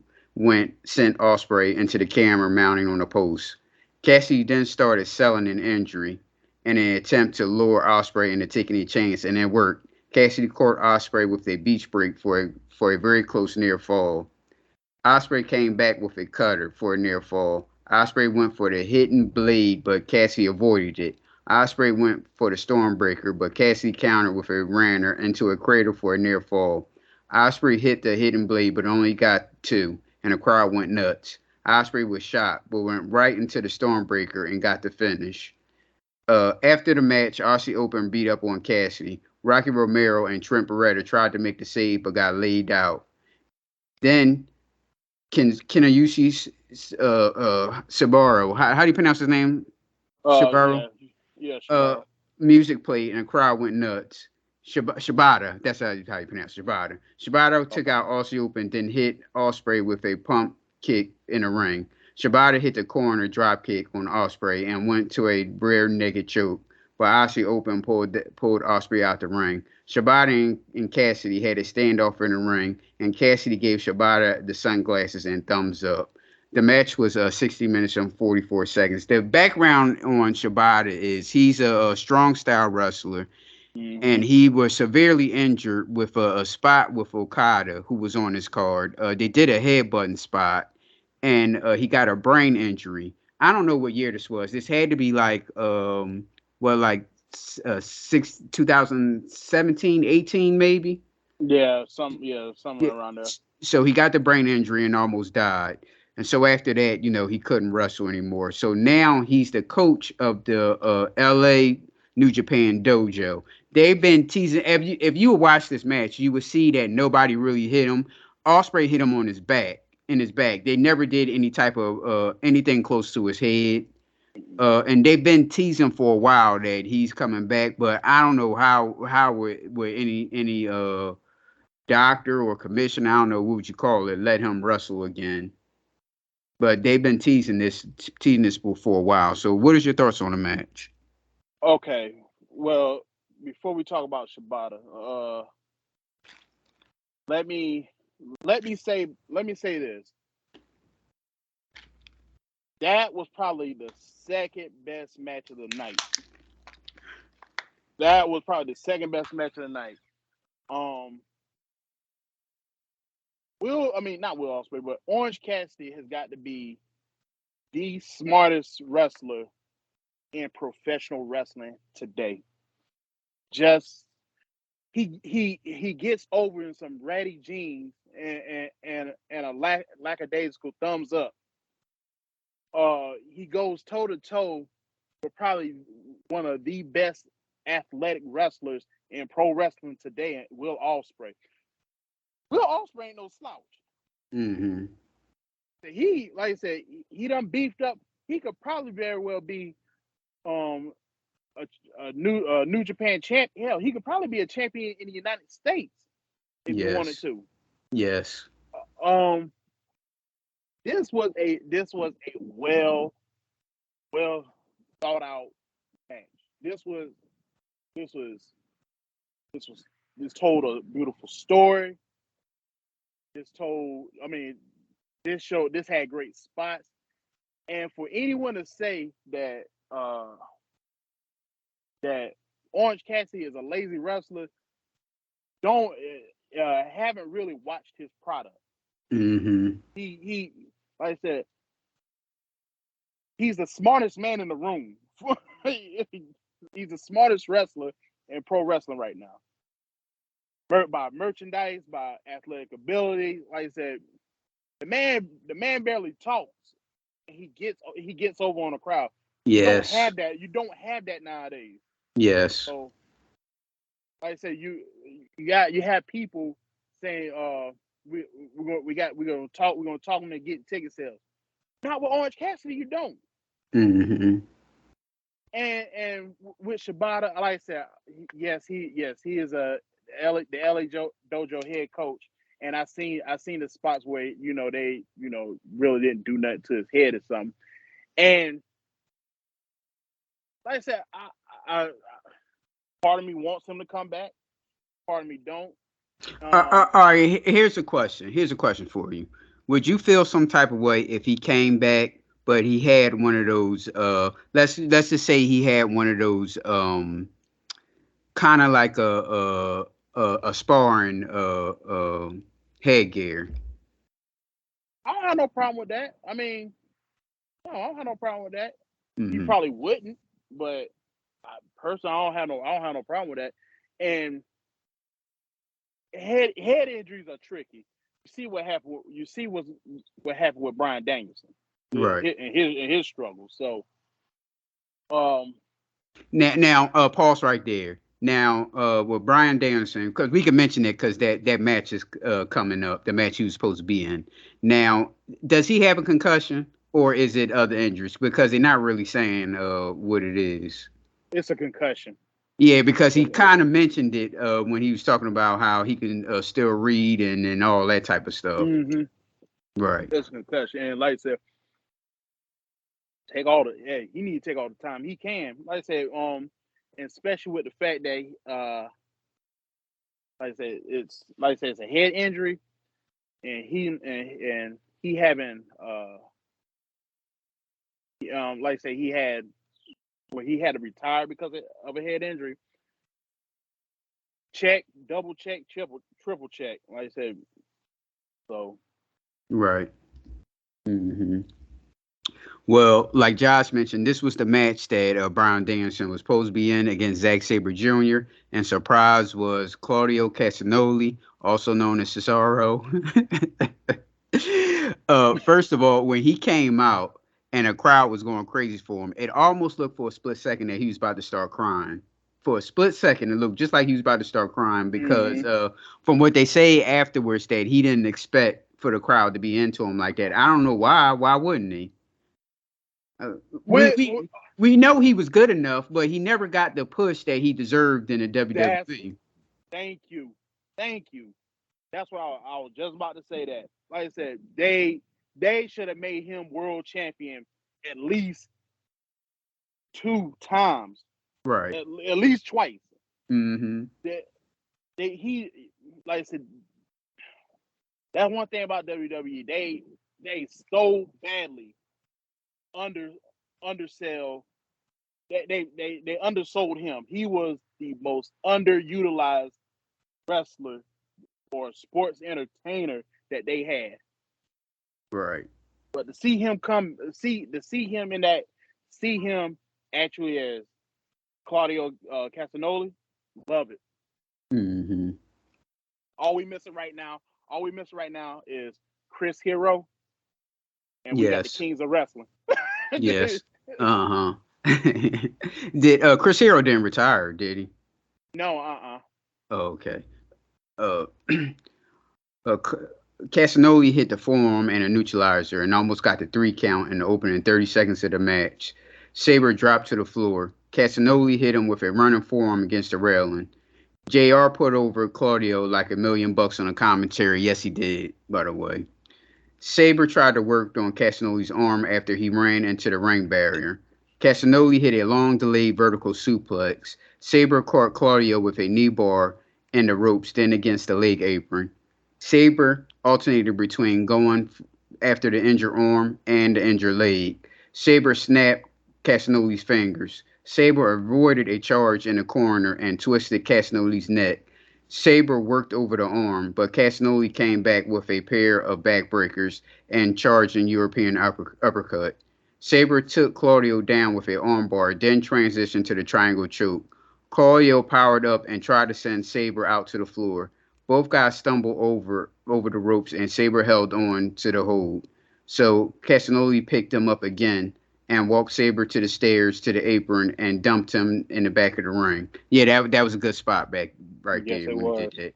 sent Osprey into the camera mounting on a post. Cassidy then started selling an injury in an attempt to lure Osprey into taking a chance, and it worked. Cassidy caught Osprey with a beach break for a very close near fall. Osprey came back with a cutter for a near fall. Osprey went for the hidden blade, but Cassidy avoided it. Osprey went for the Stormbreaker, but Cassidy countered with a runner into a cradle for a near fall. Osprey hit the hidden blade, but only got two, and the crowd went nuts. Osprey was shocked, but went right into the Stormbreaker and got the finish. After the match, Aussie Open beat up on Cassidy. Rocky Romero and Trent Beretta tried to make the save, but got laid out. Then Kenayushi Sabaro. How do you pronounce his name? Sabaro. Yeah, yeah, Uh, Shibata. music played and the crowd went nuts. Shibata, that's how you pronounce it, Shibata. Shibata took Okay. out Aussie Open, then hit Osprey with a pump kick in the ring. Shibata hit the corner drop kick on Osprey and went to a rear naked choke, but Aussie Open pulled Osprey out the ring. Shibata and Cassidy had a standoff in the ring, and Cassidy gave Shibata the sunglasses and thumbs up. The match was 60 minutes and 44 seconds. The background on Shibata is he's a strong style wrestler, and Hmm. he was severely injured with a spot with Okada, who was on his card. They did a headbutting spot, and he got a brain injury. I don't know what year this was. This had to be like, well, like 2017, 18 maybe. Yeah, Yeah. somewhere around there. So he got the brain injury and almost died. And so after that, he couldn't wrestle anymore. So now he's the coach of the LA New Japan Dojo. They've been teasing. If you watch this match, you would see that nobody really hit him. Osprey hit him on his back, in his back. They never did any type of anything close to his head. And they've been teasing for a while that he's coming back, but I don't know how would any doctor or commissioner, I don't know what would you call it, let him wrestle again. But they've been teasing this for a while. So what is your thoughts on the match? Okay. Well, before we talk about Shibata, let me let me say this. That was probably the second best match of the night. That was probably the second best match of the night. Um, I mean not Will Ospreay, but Orange Cassidy has got to be the smartest wrestler in professional wrestling today. Just he gets over in some ratty jeans and a lackadaisical thumbs up. He goes toe to toe with probably one of the best athletic wrestlers in pro wrestling today, Will Ospreay. Will Ospreay ain't no slouch. Mm-hmm. He, like I said, he done beefed up. He could probably very well be um a New Japan champ. Hell, he could probably be a champion in the United States if he wanted Yes. to. Yes. Um, this was a well thought out match. This was this was this was this told a beautiful story. I mean, this had great spots. And for anyone to say that that Orange Cassidy is a lazy wrestler don't haven't really watched his product. Mm-hmm. He like I said, he's the smartest man in the room. He's the smartest wrestler in pro wrestling right now. By merchandise, by athletic ability, like I said, the man barely talks. He gets over on a crowd. Yes. You don't have that nowadays. Yes. So, like I said, you have people saying, we're gonna talk them and get ticket sales. Not with Orange Cassidy, you don't. Mm-hmm. And with Shibata, like I said, yes, he is the LA Dojo head coach. And I seen the spots where they really didn't do nothing to his head or something. And like I said, I part of me wants him to come back, part of me don't. All right. Here's a question. Here's a question for you. Would you feel some type of way if he came back, but he had one of those? Let's just say he had one of those, kind of like a sparring headgear. I don't have no problem with that. I mean, no, I don't have no problem with that. He Mm-hmm. probably wouldn't, but personally, I don't have no problem with that. And head injuries are tricky. You see what happened. You see what happened with Bryan Danielson, Right. in his struggle. So, Now, pause right there. Now, with Bryan Danielson, because we can mention it because that match is coming up, the match he was supposed to be in. Now, does he have a concussion or is it other injuries? Because they're not really saying what it is. it's a concussion. Yeah, because he kind of mentioned it when he was talking about how he can still read and all that type of stuff. Mm-hmm. Right. It's a concussion, and like I said, he need to take all the time he can. Like I said, and especially with the fact that it's a head injury, and he having like I say he had to retire because of a head injury. Check, double check, triple check. Like I said, so Right. Hmm. Well, like Josh mentioned, this was the match that Bryan Danielson was supposed to be in against Zack Sabre Jr. And surprise was Claudio Castagnoli, also known as Cesaro. First of all, when he came out and a crowd was going crazy for him, it almost looked for a split second that he was about to start crying. For a split second, it looked just like he was about to start crying because from what they say afterwards, that he didn't expect for the crowd to be into him like that. I don't know why. Why wouldn't he? Uh, we, with we we know he was good enough, but he never got the push that he deserved in the that's WWE. thank you. That's what I was just about to say. That, like I said, they should have made him world champion at least 2 times, Right. at least twice. Mm-hmm. That he like I said, that's one thing about WWE. They so badly undersell. They undersold him. He was the most underutilized wrestler or sports entertainer that they had. Right. But to see him see him actually as Claudio Castagnoli, love it. Mm-hmm. All we missing right now is Chris Hero, and we got the Yes. Kings of Wrestling. Yes. Uh-huh. Did Chris Hero didn't retire, did he? No, Oh, okay. Uh, uh Casanoli hit the forearm and a neutralizer and almost got the 3 count in the opening 30 seconds of the match. Sabre dropped to the floor. Casanoli hit him with a running forearm against the railing. JR put over Claudio like $1,000,000 on a commentary. Yes, he did, by the way. Sabre tried to work on Casanoli's arm after he ran into the ring barrier. Casanoli hit a long delayed vertical suplex. Sabre caught Claudio with a knee bar and the ropes, then against the leg apron. Sabre alternated between going after the injured arm and the injured leg. Sabre snapped Casanoli's fingers. Sabre avoided a charge in the corner and twisted Casanoli's neck. Sabre worked over the arm, but Casanoli came back with a pair of backbreakers and charged in European uppercut. Sabre took Claudio down with an armbar, then transitioned to the triangle choke. Claudio powered up and tried to send Sabre out to the floor. Both guys stumbled over the ropes, and Sabre held on to the hold. So Casanoli picked him up again and walked Sabre to the stairs to the apron and dumped him in the back of the ring. Yeah, that was a good spot back right Yes, there it when he was. did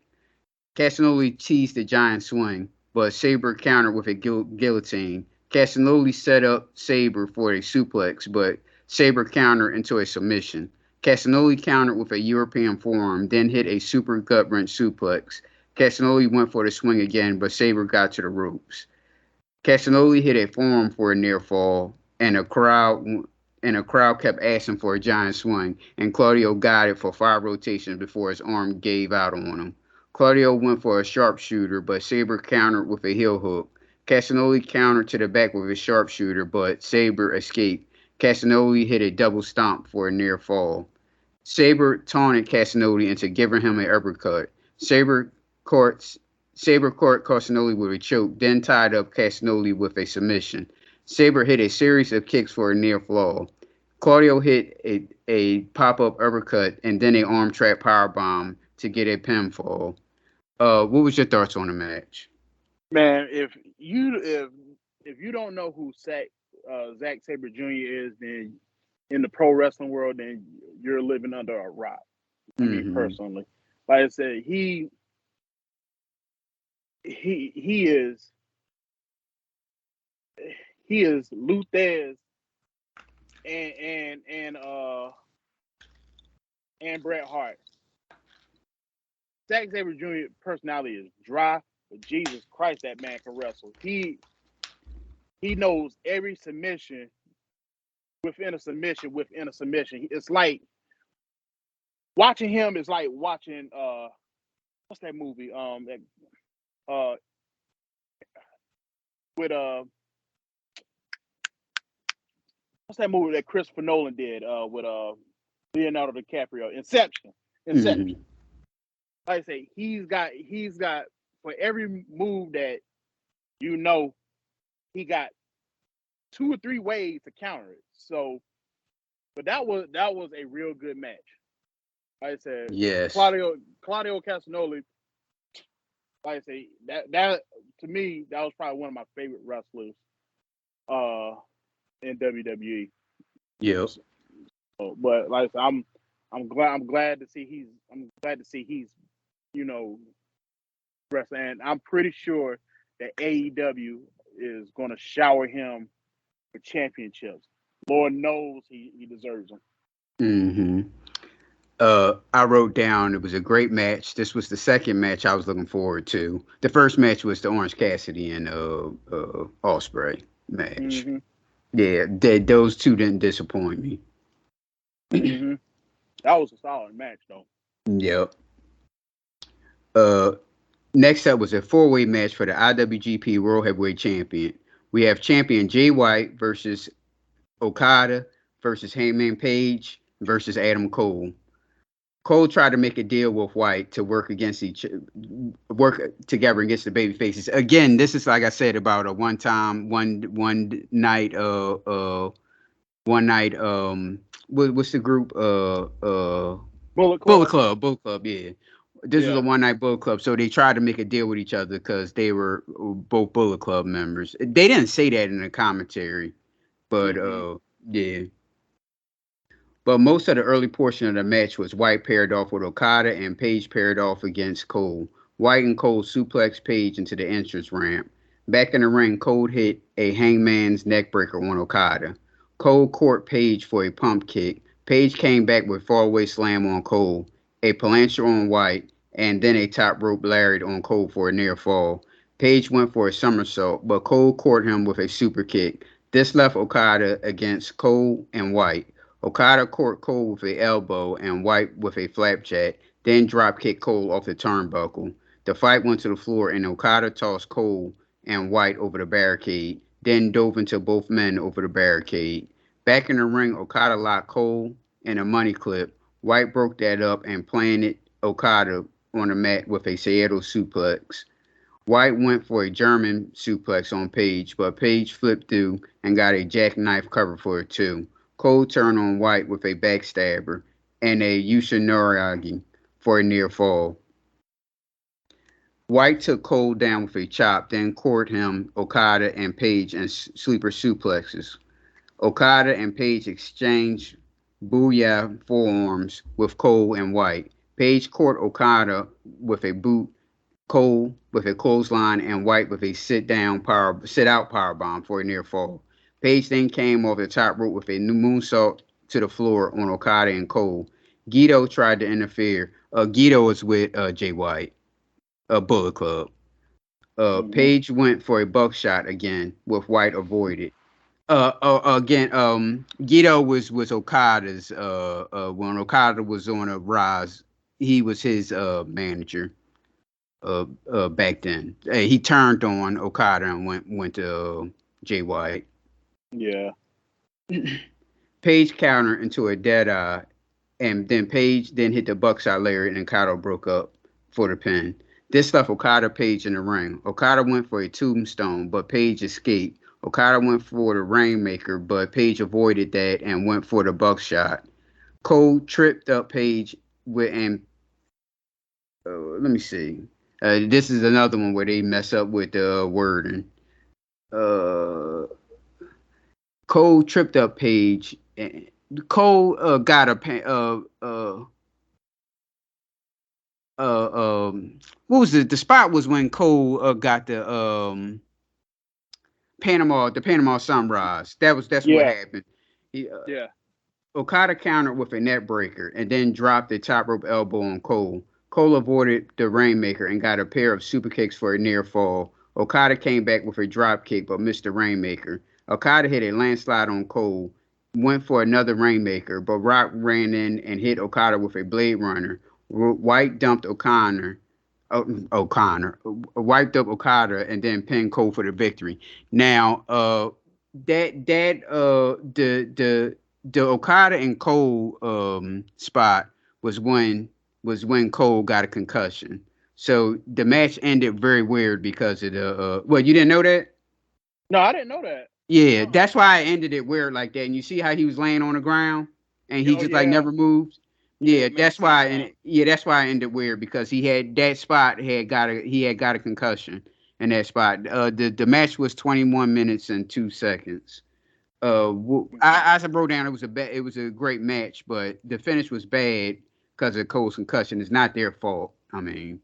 that. Casanoli teased the giant swing, but Sabre countered with a guillotine. Casanoli set up Sabre for a suplex, but Sabre countered into a submission. Casanoli countered with a European forearm, then hit a super gut wrench suplex. Casanoli went for the swing again, but Sabre got to the ropes. Casanoli hit a forearm for a near fall, and a crowd kept asking for a giant swing, and Claudio got it for 5 rotations before his arm gave out on him. Claudio went for a sharpshooter, but Sabre countered with a heel hook. Casanoli countered to the back with a sharpshooter, but Sabre escaped. Casanoli hit a double stomp for a near fall. Sabre taunted Casanoli into giving him an uppercut. Caught Sabre caught Casanoli with a choke, then tied up Casanoli with a submission. Sabre hit a series of kicks for a near fall. Claudio hit a pop-up uppercut and then a arm trap power bomb to get a pinfall. What was your thoughts on the match? Man, if you don't know who Zack Sabre Jr. is, then in the pro wrestling world, then you're living under a rock. I mean, Mm-hmm. personally, like I said, he is Luthez and Bret Hart. Zack Sabre Jr. personality is dry, but Jesus Christ, that man can wrestle. He knows every submission within a submission within a submission. It's like watching him is like watching what's that movie? That with what's that movie that Christopher Nolan did with Leonardo DiCaprio? Inception. Mm-hmm. Like I say, he's got for every move that you know, he got 2 or 3 ways to counter it. So, but that was a real good match. Like I said, Yes. Claudio Castagnoli. Like I say, that to me that was probably one of my favorite wrestlers in WWE. Yep. So, but like I said, I'm glad to see he's you know wrestling. And I'm pretty sure that AEW is going to shower him with championships. Lord knows he deserves them. Mm-hmm. I wrote down it was a great match. This was the second match I was looking forward to. The first match was the Orange Cassidy and Ospreay match. Mm-hmm. Yeah, those two didn't disappoint me. Mm-hmm. That was a solid match, though. Yep. Uh, Next up was a four-way match for the IWGP World Heavyweight Champion. We have champion Jay White versus Okada versus Hangman Page versus Adam Cole. Cole tried to make a deal with White to work together against the baby faces. Again, this is like I said about a one night what's the group Bullet Bullet Club. Club, Bullet Club, yeah. This was a Yeah. one night Bullet Club, so they tried to make a deal with each other because they were both Bullet Club members. They didn't say that in the commentary, but Mm-hmm. yeah. But most of the early portion of the match was White paired off with Okada and Page paired off against Cole. White and Cole suplexed Page into the entrance ramp. Back in the ring, Cole hit a hangman's neckbreaker on Okada. Cole caught Page for a pump kick. Page came back with faraway slam on Cole, a palancha on White, and then a top rope lariat on Cole for a near fall. Page went for a somersault, but Cole caught him with a super kick. This left Okada against Cole and White. Okada caught Cole with an elbow and White with a flapjack, then drop kicked Cole off the turnbuckle. The fight went to the floor and Okada tossed Cole and White over the barricade, then dove into both men over the barricade. Back in the ring, Okada locked Cole and a money clip. White broke that up and planted Okada on the mat with a Seattle suplex. White went for a German suplex on Page, but Page flipped through and got a jackknife cover for it too. Cole turned on White with a backstabber and a Yushinoriagi for a near fall. White took Cole down with a chop, then court him, Okada, and Page and sleeper suplexes. Okada and Page exchanged booyah forearms with Cole and White. Page caught Okada with a boot, Cole with a clothesline, and White with a sit out power bomb for a near fall. Page then came off the top rope with a moonsault to the floor on Okada and Cole. Guido tried to interfere. Guido was with Jay White, Bullet Club. Page went for a buckshot again, with White avoided. Again, Guido was Okada's. When Okada was on a rise, he was his manager. Back then, he turned on Okada and went to Jay White. Yeah. Page countered into a dead eye, and then Page then hit the buckshot layer, and Okada broke up for the pin. This left Okada Page in the ring. Okada went for a tombstone, but Page escaped. Okada went for the Rainmaker, but Page avoided that and went for the buckshot. Cole tripped up Page with and let me see. This is another one where they mess up with the wording. Cole tripped up Page. Cole got a what was it? The spot was when Cole got the Panama Sunrise. That's what happened. Yeah. Okada countered with a net breaker and then dropped a top rope elbow on Cole. Cole avoided the Rainmaker and got a pair of super kicks for a near fall. Okada came back with a drop kick but missed the Rainmaker. Okada hit a landslide on Cole, went for another Rainmaker, but Rock ran in and hit Okada with a Blade Runner. White dumped wiped up Okada and then pinned Cole for the victory. Now, the Okada and Cole spot was when Cole got a concussion. So the match ended very weird because of the well, you didn't know that? No, I didn't know that. Yeah, that's why I ended it weird like that. And you see how he was laying on the ground and he just like never moved. Yeah, that's why. And that's why I ended weird because he had that spot got a concussion in that spot. The match was 21 minutes and 2 seconds. I wrote down it was a great match, but the finish was bad because of Cole's concussion. It's not their fault. I mean,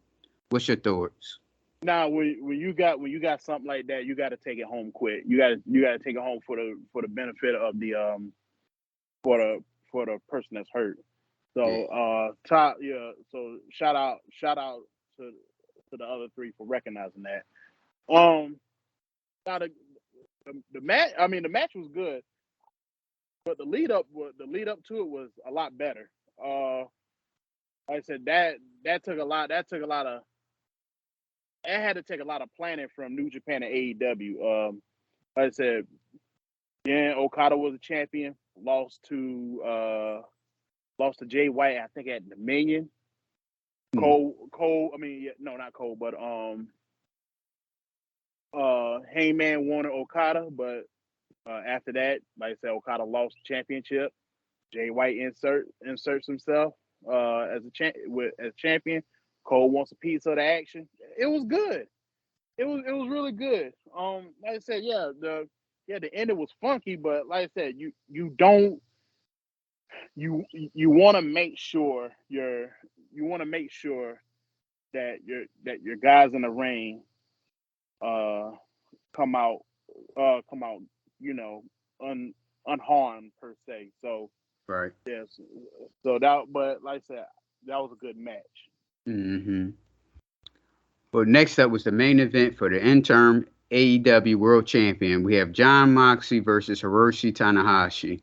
what's your thoughts? Now, when you got something like that, you got to take it home quick. You got to take it home for the benefit of the for the person that's hurt. So so shout out to the other three for recognizing that. Now the match, I mean the match was good, but the lead up to it was a lot better. Like I said, that took a lot of it had to take a lot of planning from New Japan and AEW. Like I said, Okada was a champion, lost to Jay White, I think at Dominion. Cole, I mean, no, not Cole, but Hangman won Okada, but after that, like I said, Okada lost the championship. Jay White inserts himself as champion. Cole wants a piece of the action. It was good. It was really good. Like I said, the ending was funky, but like I said, you want to make sure that your guys in the ring come out unharmed per se. So right. Yes. So that, but like I said, that was a good match. Mm-hmm. Well, next up was the main event for the interim AEW World Champion. We have Jon Moxley versus Hiroshi Tanahashi.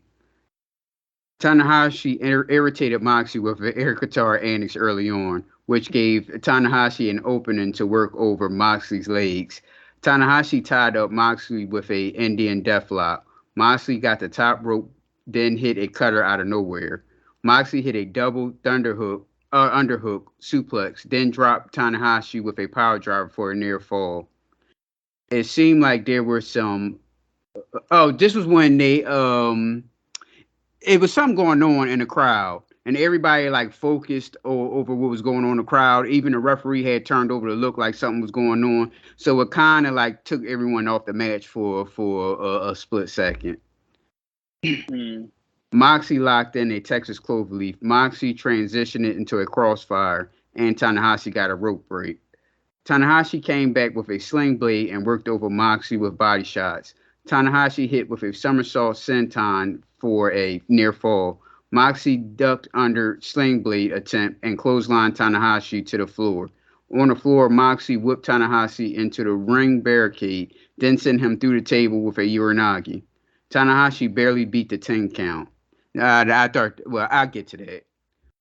Tanahashi irritated Moxley with an air guitar annex early on, which gave Tanahashi an opening to work over Moxley's legs. Tanahashi tied up Moxley with a Indian deathlock. Moxley got the top rope, then hit a cutter out of nowhere. Moxley hit a double underhook suplex, then dropped Tanahashi with a power driver for a near fall. It seemed like there were some. Oh, this was when it was something going on in the crowd, and everybody like focused over what was going on in the crowd. Even the referee had turned over to look like something was going on, so it kind of like took everyone off the match for a split second. Mm. Moxie locked in a Texas cloverleaf. Moxie transitioned it into a crossfire, and Tanahashi got a rope break. Tanahashi came back with a sling blade and worked over Moxie with body shots. Tanahashi hit with a somersault senton for a near fall. Moxie ducked under sling blade attempt and clotheslined Tanahashi to the floor. On the floor, Moxie whipped Tanahashi into the ring barricade, then sent him through the table with a uranagi. Tanahashi barely beat the 10 count. I thought, well, I'll get to that.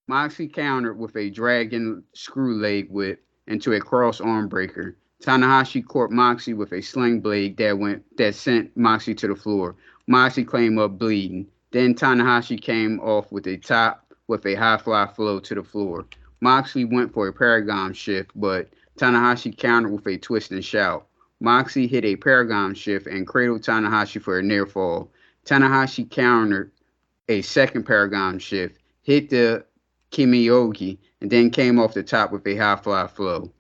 Moxley countered with a dragon screw leg whip into a cross arm breaker. Tanahashi caught Moxley with a sling blade that sent Moxley to the floor. Moxley came up bleeding. Then Tanahashi came off with a top with a high fly flow to the floor. Moxley went for a paragon shift, but Tanahashi countered with a twist and shout. Moxley hit a paragon shift and cradled Tanahashi for a near fall. Tanahashi countered a second paragon shift, hit the Kimiyogi, and then came off the top with a high fly flow.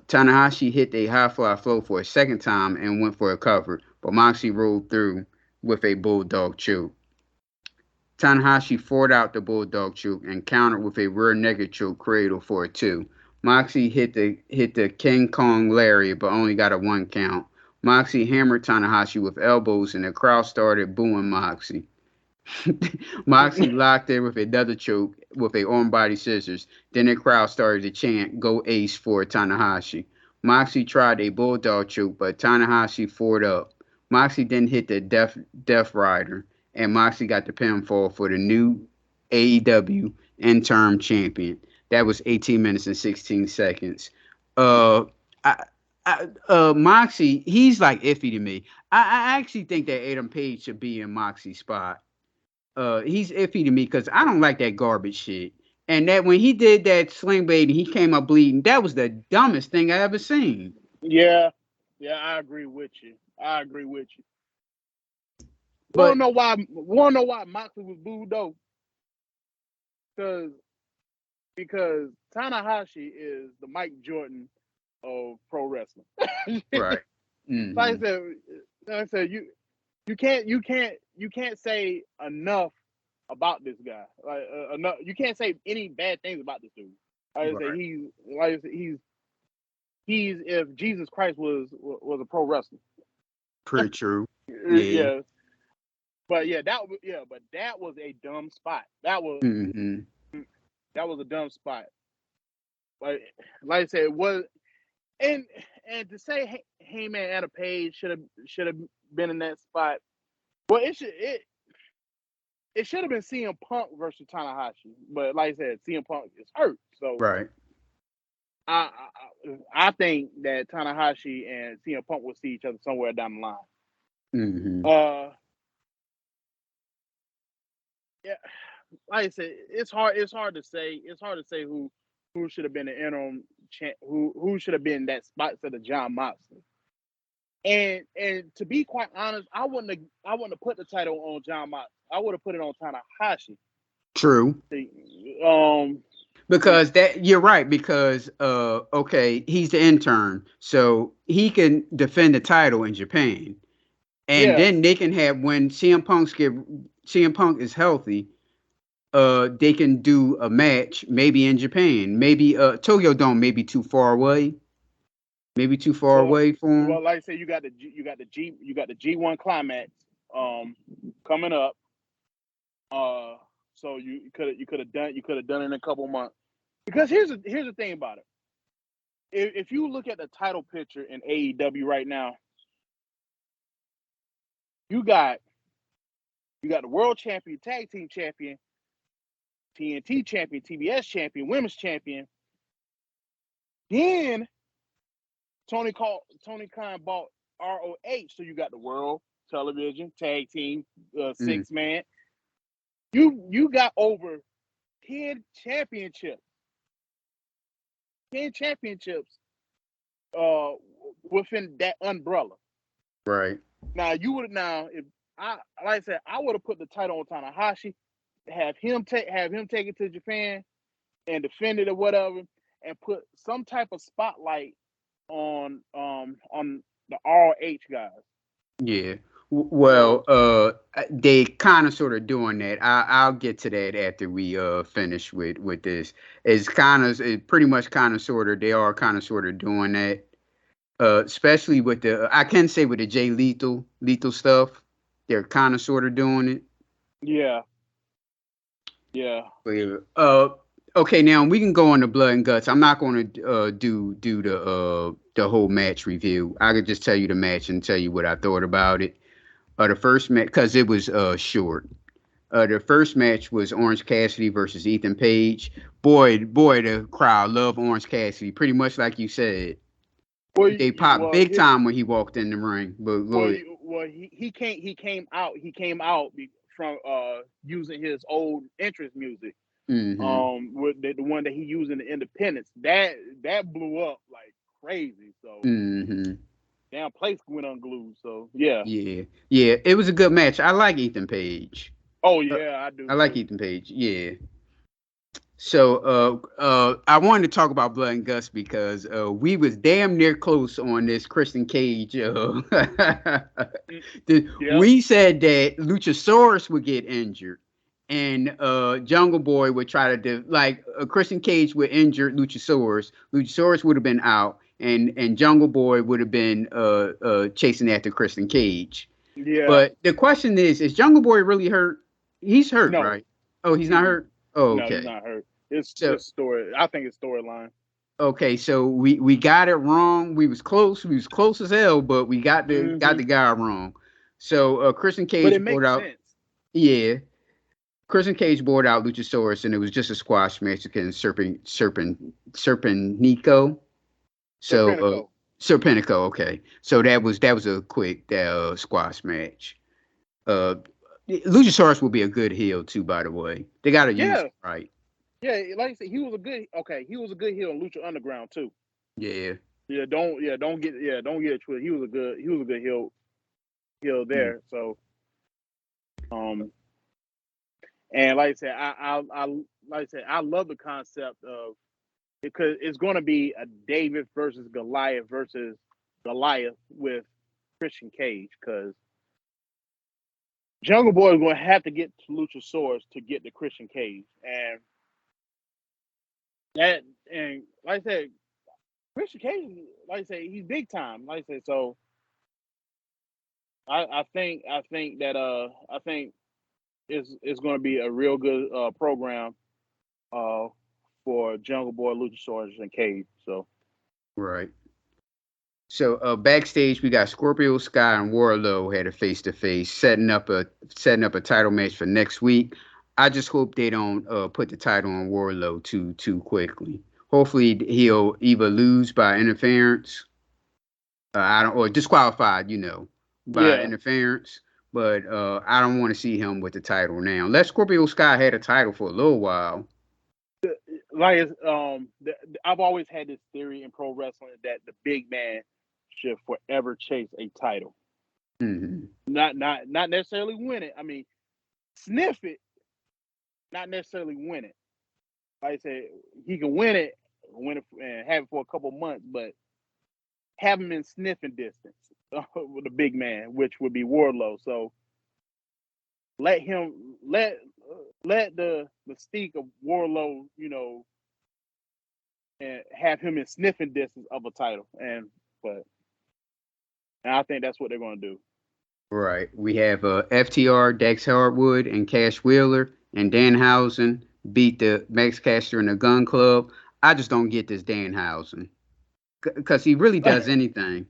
Tanahashi hit a high fly flow for a second time and went for a cover, but Moxley rolled through with a bulldog choke. Tanahashi fought out the bulldog choke and countered with a rear naked choke cradle for a two. Moxley hit the King Kong lariat, but only got a one count. Moxley hammered Tanahashi with elbows, and the crowd started booing Moxley. Moxley locked in with another choke with a on body scissors. Then the crowd started to chant "Go Ace" for Tanahashi. Moxley tried a bulldog choke, but Tanahashi fought up. Moxley then hit the Death Rider, and Moxley got the pinfall for the new AEW interim champion. That was 18 minutes and 16 seconds. Uh, I, Moxley, he's like iffy to me. I actually think that Adam Page should be in Moxley's spot. He's iffy to me because I don't like that garbage shit. And that when he did that sling blade and he came up bleeding, that was the dumbest thing I ever seen. Yeah, yeah, I agree with you. I agree with you. Wanna But know why? Wanna know why Moxley was booed though? Because because Tanahashi is the Mike Jordan of pro wrestling. right. Like I Hmm. said, you can't say enough about this guy. Like enough, you can't say any bad things about this dude. Like I said, Right. he's if Jesus Christ was a pro wrestler. Pretty true. Yeah. Yeah, but that was a dumb spot. Hmm. That was a dumb spot. Like like I said, it was and and to say Heyman and a Page should have been in that spot. Well, it should have been CM Punk versus Tanahashi, but like I said, CM Punk is hurt, so Right. I I think that Tanahashi and CM Punk will see each other somewhere down the line. Hmm. Uh, yeah, like I said, it's hard to say who should have been the interim who should have been that spot for the John Moxley. And to be quite honest, I wouldn't have put the title on John Moxley. I would have put it on Tanahashi. True. Um, Because that you're right, because okay, he's the intern, so he can defend the title in Japan. And yeah. then they can have when CM Punk is healthy, they can do a match maybe in Japan. Maybe Tokyo Dome may be too far away. Maybe too far Well, away for him. well, like I said, you got the G1 climax coming up. Uh, so you could have done it in a couple months. Because here's the thing about it. If you look at the title picture in AEW right now, you got you got the world champion, tag team champion, TNT champion, TBS champion, women's champion. Then Tony Khan bought ROH, so you got the world television tag team Mm, 6 man. You got over 10 championships. 10 championships within that umbrella. Right. Now if I said I would have put the title on Tanahashi, have him take it to Japan and defend it or whatever, and put some type of spotlight on the RH guys. Yeah. Well, they kind of sort of doing that. I'll get to that after we finish with this. It's pretty much kind of sort of they are kind of sort of doing that. Especially with I can say with the Jay Lethal stuff, they're kind of sort of doing it. Yeah. Yeah. But yeah, okay, now we can go on the blood and guts. I'm not going to do the whole match review. I could just tell you the match and tell you what I thought about it. The first match, because it was short. The first match was Orange Cassidy versus Ethan Page. Boy, the crowd loved Orange Cassidy. Pretty much like you said, they popped big time when he walked in the ring. But he came out from using his old interest music. Mm-hmm. With the one that he used in the Independence, that blew up like crazy. So Mm-hmm. damn place went unglued. So yeah. Yeah, it was a good match. I like Ethan Page. Oh yeah, I do. I like Ethan Page. Yeah. So I wanted to talk about Blood and Guts because we was damn near close on this Christian Cage. We said that Luchasaurus would get injured, and Jungle Boy would try to Christian Cage would injure Luchasaurus. Luchasaurus would have been out, and Jungle Boy would have been chasing after Christian Cage. Yeah. But the question is Jungle Boy really hurt? He's hurt, no. right? Oh, he's not hurt? Oh, okay. No, he's not hurt. It's story. I think it's storyline. Okay, so we got it wrong. We was close. We was close as hell, but we got the guy wrong. So Christian Cage brought out. Sense. Yeah, Christian Cage brought out Luchasaurus, and it was just a squash match against Serpentico. So Serpentico. Okay, so that was a quick squash match. Luchasaurus will be a good heel too, by the way. They got to use it right. Yeah, like I said, he was a good heel in Lucha Underground too. Yeah. Yeah, don't get it twisted. He was a good heel there. So and like I said, I love the concept of, because it's gonna be a David versus Goliath with Christian Cage, because Jungle Boy is going to have to get to Luchasaurus to get to Christian Cage, and like I said, Christian Cage, like I said, he's big time. Like I said, so I think it's going to be a real good program for Jungle Boy, Luchasaurus, and Cage. So right. So backstage, we got Scorpio Sky and Wardlow had a face to face, setting up a title match for next week. I just hope they don't put the title on Wardlow too quickly. Hopefully he'll either lose by interference, or disqualified, by interference. But I don't want to see him with the title now. Unless Scorpio Sky had a title for a little while. Like I've always had this theory in pro wrestling that the big man should forever chase a title. Mm-hmm. Not necessarily win it. I mean, sniff it, not necessarily win it. Like I said, he can win it and have it for a couple months, but have him in sniffing distance with the big man, which would be Wardlow. So let the mystique of Wardlow, and have him in sniffing distance of a title. And I think that's what they're going to do. Right. We have FTR, Dex Hardwood, and Cash Wheeler, and Danhausen beat the Max Caster and the Gun Club. I just don't get this Danhausen, because he really does anything.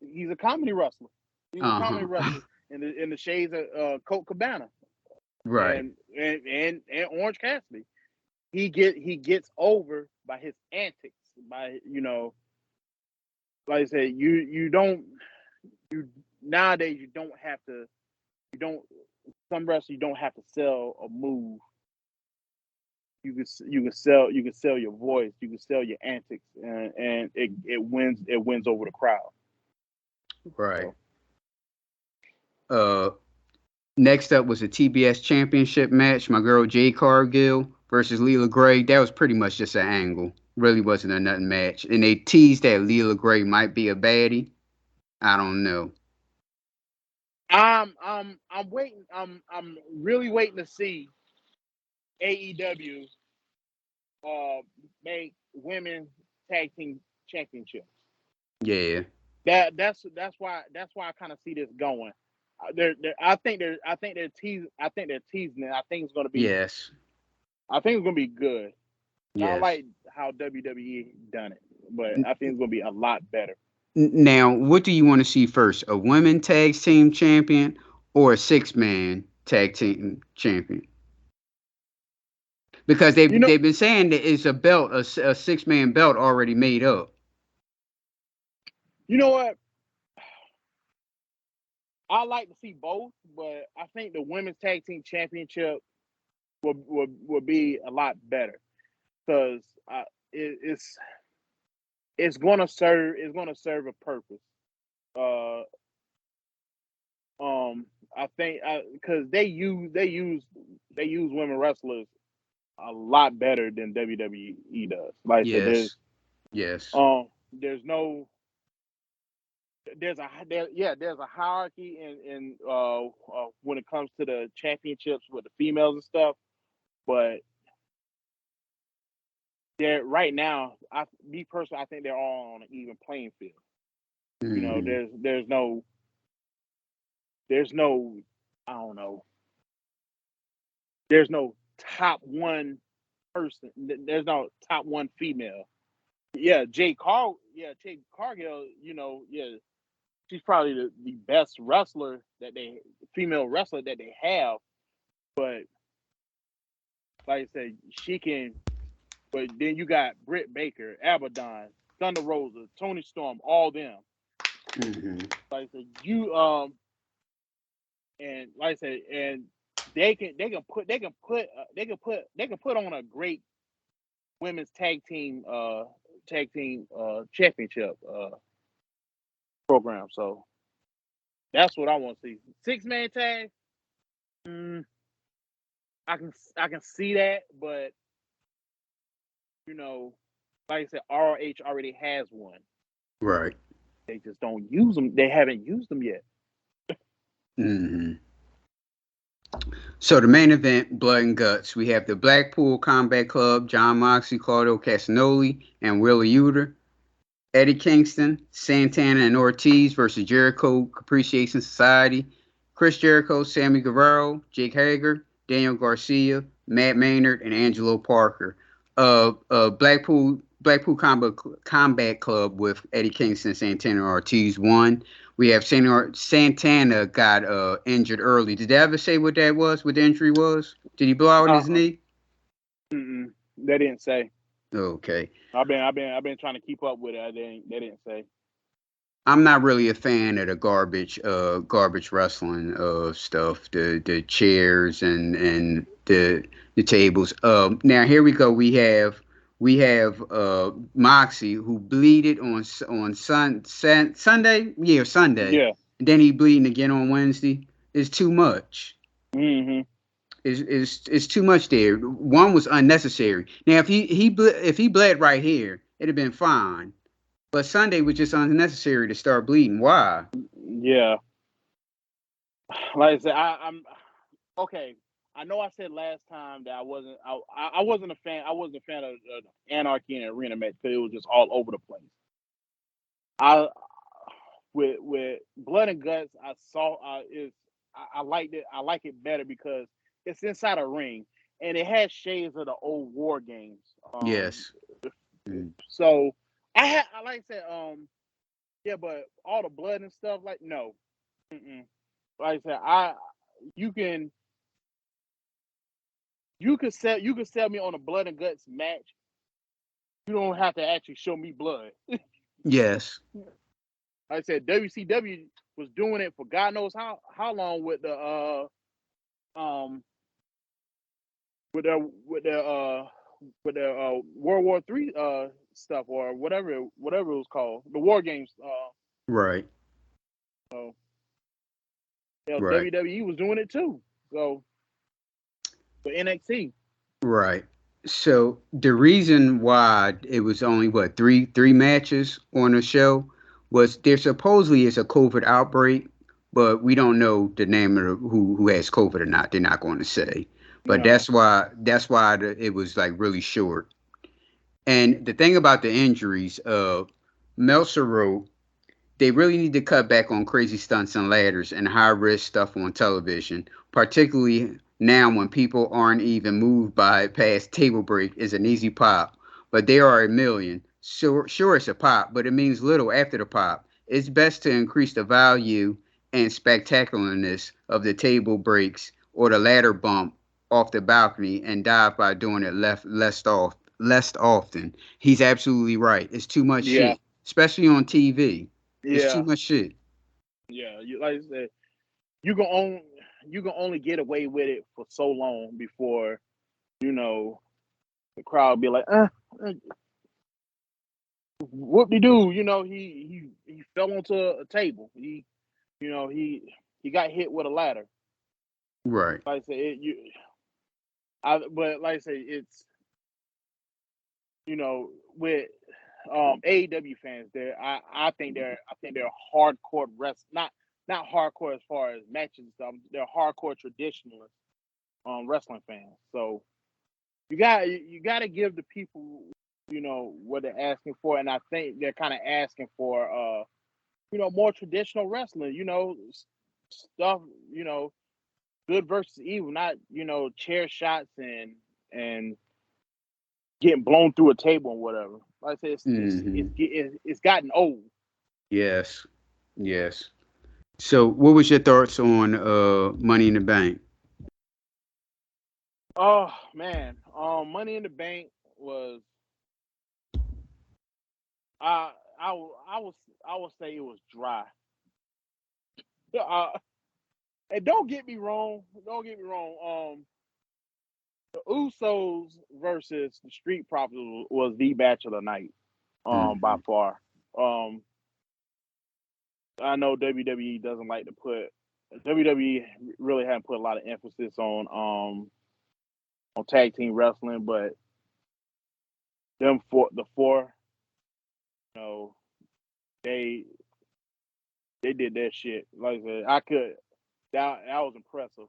He's a comedy wrestler. He's a comedy wrestler in the shades of Colt Cabana, right? And Orange Cassidy. He gets over by his antics, by like I said, nowadays you don't some wrestlers you don't have to sell a move. You can sell your voice, you can sell your antics, and it wins over the crowd. Right. So, Next up was a TBS championship match. My girl Jade Cargill versus Leela Gray. That was pretty much just an angle. Really wasn't a nothing match. And they teased that Leela Gray might be a baddie. I don't know. I'm waiting. I'm really waiting to see AEW make women tag team championships. Yeah. That's why I kind of see this going. I think they're teasing. I think they're teasing it. Yes. I think it's gonna be good. Not Yes. like how WWE done it, but I think it's gonna be a lot better. Now, what do you want to see first? A women tag team champion or a 6-man tag team champion? Because You know, they've been saying that it's a belt, a 6-man belt already made up. you know what? I like to see both, but I think the women's tag team championship would be a lot better because it's gonna serve a purpose. Uh, I think because they use women wrestlers a lot better than WWE does. Like I said, Yes. Yes. there's no there's a hierarchy in when it comes to the championships with the females and stuff, but they're right now. Me personally, I think they're all on an even playing field. You know, Hmm. there's no I don't know. There's no top one person. There's no top one female. Jade Cargill. You know, she's probably the best wrestler female wrestler that they have. But like I said, she can. But then you got Britt Baker, Abaddon, Thunder Rosa, Tony Storm, all them. Hmm. Like I said, and like I said, and they can put on a great women's tag team championship program. So that's what I want to see. 6-man tag. Mm, I can see that, but you know, like I said, ROH already has one. Right. They just don't use them. They haven't used them yet. Hmm. So the main event, Blood and Guts. We have the Blackpool Combat Club, John Moxley, Claudio Castagnoli, and Willa Uter. Eddie Kingston, Santana, and Ortiz versus Jericho Appreciation Society. Chris Jericho, Sammy Guevara, Jake Hager, Daniel Garcia, Matt Maynard, and Angelo Parker. Blackpool Combat Club with Eddie Kingston, Santana, and Ortiz won. We have Santana got injured early. Did they ever say what that was? What the injury was? Did he blow out his Uh-uh. knee? They didn't say. Okay. I've been trying to keep up with it. They didn't say. I'm not really a fan of the garbage wrestling stuff, the chairs and the tables. Now here we go. We have Moxie who bleeded on Sunday. Yeah, Sunday. Yeah. And then he bleeding again on Wednesday. It's too much. Mm-hmm. It's too much there. One was unnecessary. Now if he bled right here, it'd have been fine. But Sunday was just unnecessary to start bleeding. Why? Yeah. Like I said, I'm okay. I know I said last time that I wasn't a fan. I wasn't a fan of Anarchy and Arena match because it was just all over the place. I with Blood and Guts, I saw is I liked it. I like it better because it's inside a ring and it has shades of the old war games. Yes. Mm. So I like I said yeah, but all the blood and stuff like no. Mm-mm. Like I said, you can you can sell me on a Blood and Guts match. You don't have to actually show me blood. Yes. Like I said, WCW was doing it for God knows how long with um with their World War III stuff or whatever it was called, the War Games. Right. So Right. WWE was doing it too. So for NXT. Right. So the reason why it was only what three matches on the show was there supposedly is a COVID outbreak, but we don't know the name of who has COVID or not. They're not going to say. But No. that's why it was like really short. And the thing about the injuries, Meltzer wrote they really need to cut back on crazy stunts and ladders and high risk stuff on television, particularly now when people aren't even moved by it past table break is an easy pop. But there are a million. Sure, it's a pop, but it means little after the pop. It's best to increase the value and spectacularness of the table breaks or the ladder bump off the balcony and dive by doing it less often. He's absolutely right. It's too much Yeah. shit, especially on TV. It's too Yeah. much shit. Yeah. Like I said, you can only get away with it for so long before the crowd be like, whoop de doo. He fell onto a table. He got hit with a ladder. Right. Like I said, but like I say, it's with AEW fans, I think they're hardcore not hardcore as far as matches and stuff. They're hardcore traditionalists, wrestling fans. So you got to give the people what they're asking for, and I think they're kind of asking for more traditional wrestling. Stuff. Good versus evil, not chair shots and getting blown through a table and whatever. Like I said, Hmm. it's gotten old. Yes. Yes. So, what was your thoughts on Money in the Bank? Oh man, Money in the Bank was I I was I would say it was dry. Uh, and don't get me wrong. Don't get me wrong. The Usos versus the Street Profits was the match of the night. By Hmm. far. Um, I know WWE doesn't like to put WWE really haven't put a lot of emphasis on tag team wrestling, but the four, you know, they they did that shit. Like I said, that was impressive.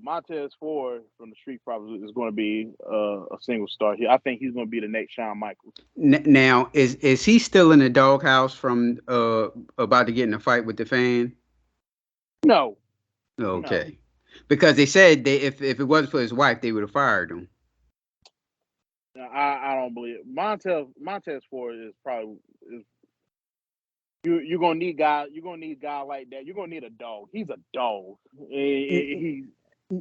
Montez Ford from the Street Profits is going to be a single star here. I think he's going to be the next Shawn Michaels. Now, is he still in the doghouse from about to get in a fight with the fan? No, no, Okay, because they said if it wasn't for his wife, they would have fired him. I don't believe it. Montez Ford is probably is you're gonna need a guy like that. You're gonna need a dog. He's a dog. He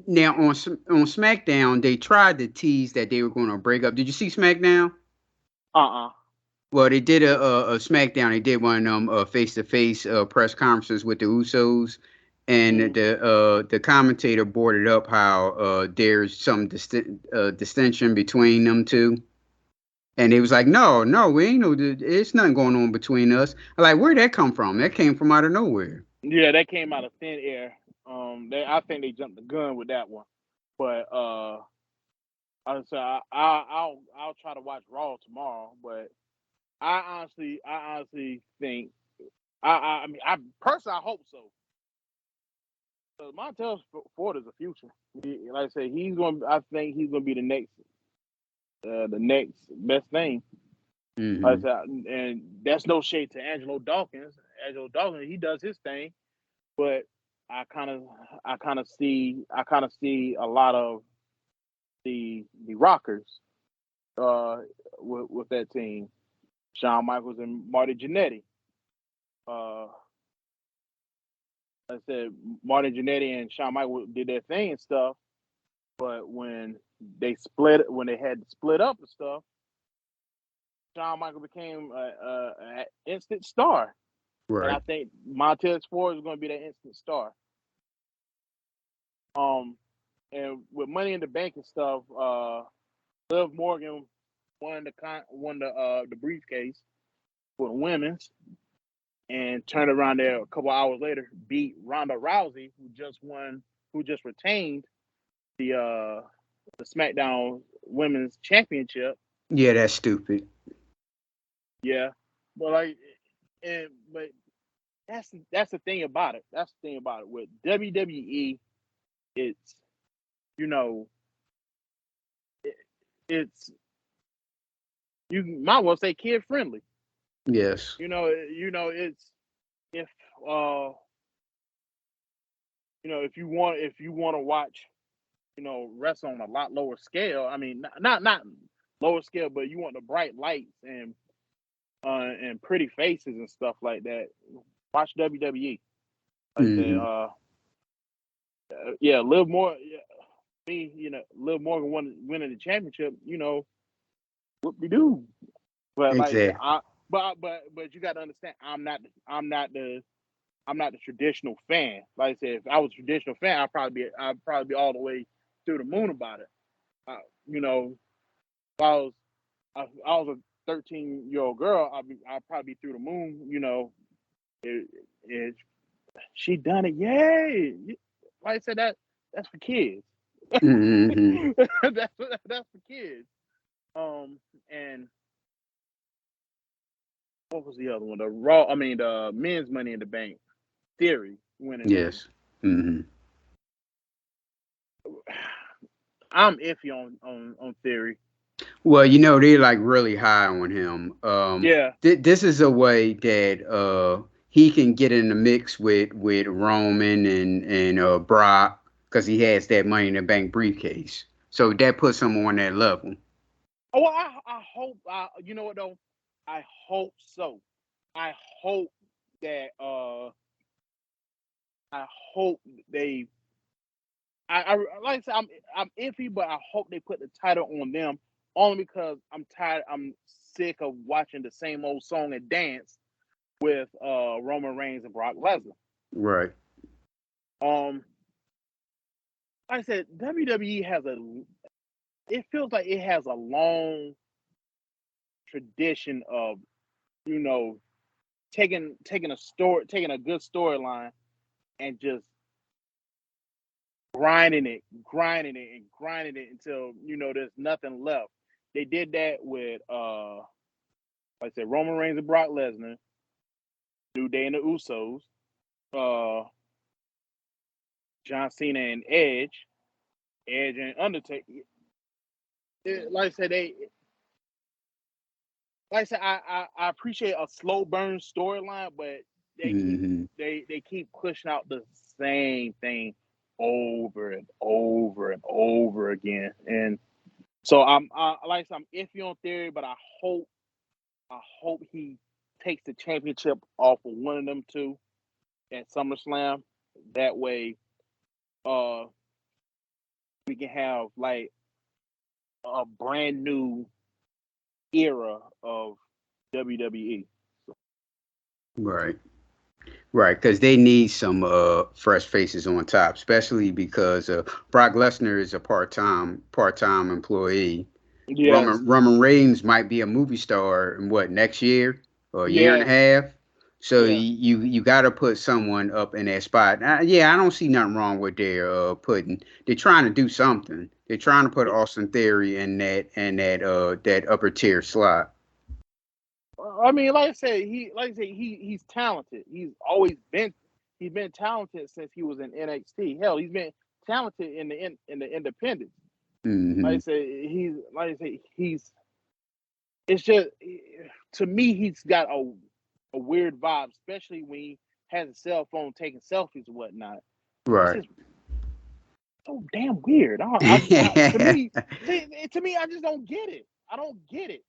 Now on SmackDown, they tried to tease that they were going to break up. Did you see SmackDown? uh-uh. Well, they did a SmackDown. They did one of them face to face press conferences with the Usos, and Mm. the commentator brought it up how there's some distinction between them two, and he was like, no, we ain't no, it's nothing going on between us. I'm like, where'd that come from? That came from out of nowhere. Yeah, that came out of thin air. I think they jumped the gun with that one. But I'll try to watch Raw tomorrow. But I honestly think I mean I personally I hope so. Montez Ford is the future. Like I said, I think he's gonna be the next best thing. Like I Hmm. said, and that's no shade to Angelo Dawkins. Angelo Dawkins, he does his thing, but I kind of I kind of see a lot of the Rockers with that team. Shawn Michaels and Marty Jannetty. Uh, like I said, Marty Jannetty and Shawn Michaels did their thing and stuff, but when when they had to split up and stuff, Shawn Michaels became an instant star, and I Right. think Montez Ford is going to be that instant star. And with Money in the Bank and stuff, Liv Morgan won the briefcase for the women's, and turned around there a couple hours later, beat Ronda Rousey, who just retained the SmackDown Women's Championship. Yeah, that's stupid. Yeah, but but that's the thing about it. That's the thing about it with WWE. It's you know it's you might well say kid friendly. Yes. It's if uh if you want to watch wrestle on a lot lower scale. I mean, not lower scale, but you want the bright lights and pretty faces and stuff like that. Watch WWE. Like I said, yeah, Liv Morgan. Liv Morgan winning the championship. What we do. But like I said, Exactly. but you got to understand, I'm not the traditional fan. Like I said, if I was a traditional fan, I'd probably be all the way through the moon about it. If I was a 13-year-old girl, I'd probably be through the moon. It, it, she done it, yay! Like I said, that's for kids. Mm-hmm. That's for kids. And what was the other one? The men's Money in the Bank. Theory winning that. Yes. Mm-hmm. I'm iffy on Theory. Well, they're like really high on him. Yeah, This is a way that he can get in the mix with Roman and Brock because he has that Money in the Bank briefcase. So that puts him on that level. Oh, well, I hope. You know what though? I hope so. I hope that. I hope they. I like I said, I'm iffy, but I hope they put the title on them only because I'm tired. I'm sick of watching the same old song and dance with Roman Reigns and Brock Lesnar. Right. Um, like I said, WWE has it feels like it has a long tradition of you know taking a good storyline and just grinding it until there's nothing left. They did that with like I said, Roman Reigns and Brock Lesnar, New Day and the Usos, uh John Cena and Edge and Undertaker. Like I said, I appreciate a slow burn storyline, but Mm-hmm. they keep pushing out the same thing over and over and over again. And so like I said, I'm iffy on Theory, but I hope he takes the championship off of one of them two at SummerSlam. That way, uh, we can have like a brand new era of WWE. Right. Right, because they need some fresh faces on top, especially because Brock Lesnar is a part-time employee. Yes, Roman Reigns might be a movie star in what next year or a year and a yes, half. So yes. you got to put someone up in that spot. Yeah, I don't see nothing wrong with their putting. They're trying to do something. They're trying to put Austin Theory in that upper tier slot. I mean, he's talented. He's been talented since he was in NXT. Hell, he's been talented in the independents. Hmm. Like I say he's. It's just to me he's got a weird vibe, especially when he has a cell phone taking selfies and whatnot. It's Right. just so damn weird. To me, I just don't get it. I don't get it.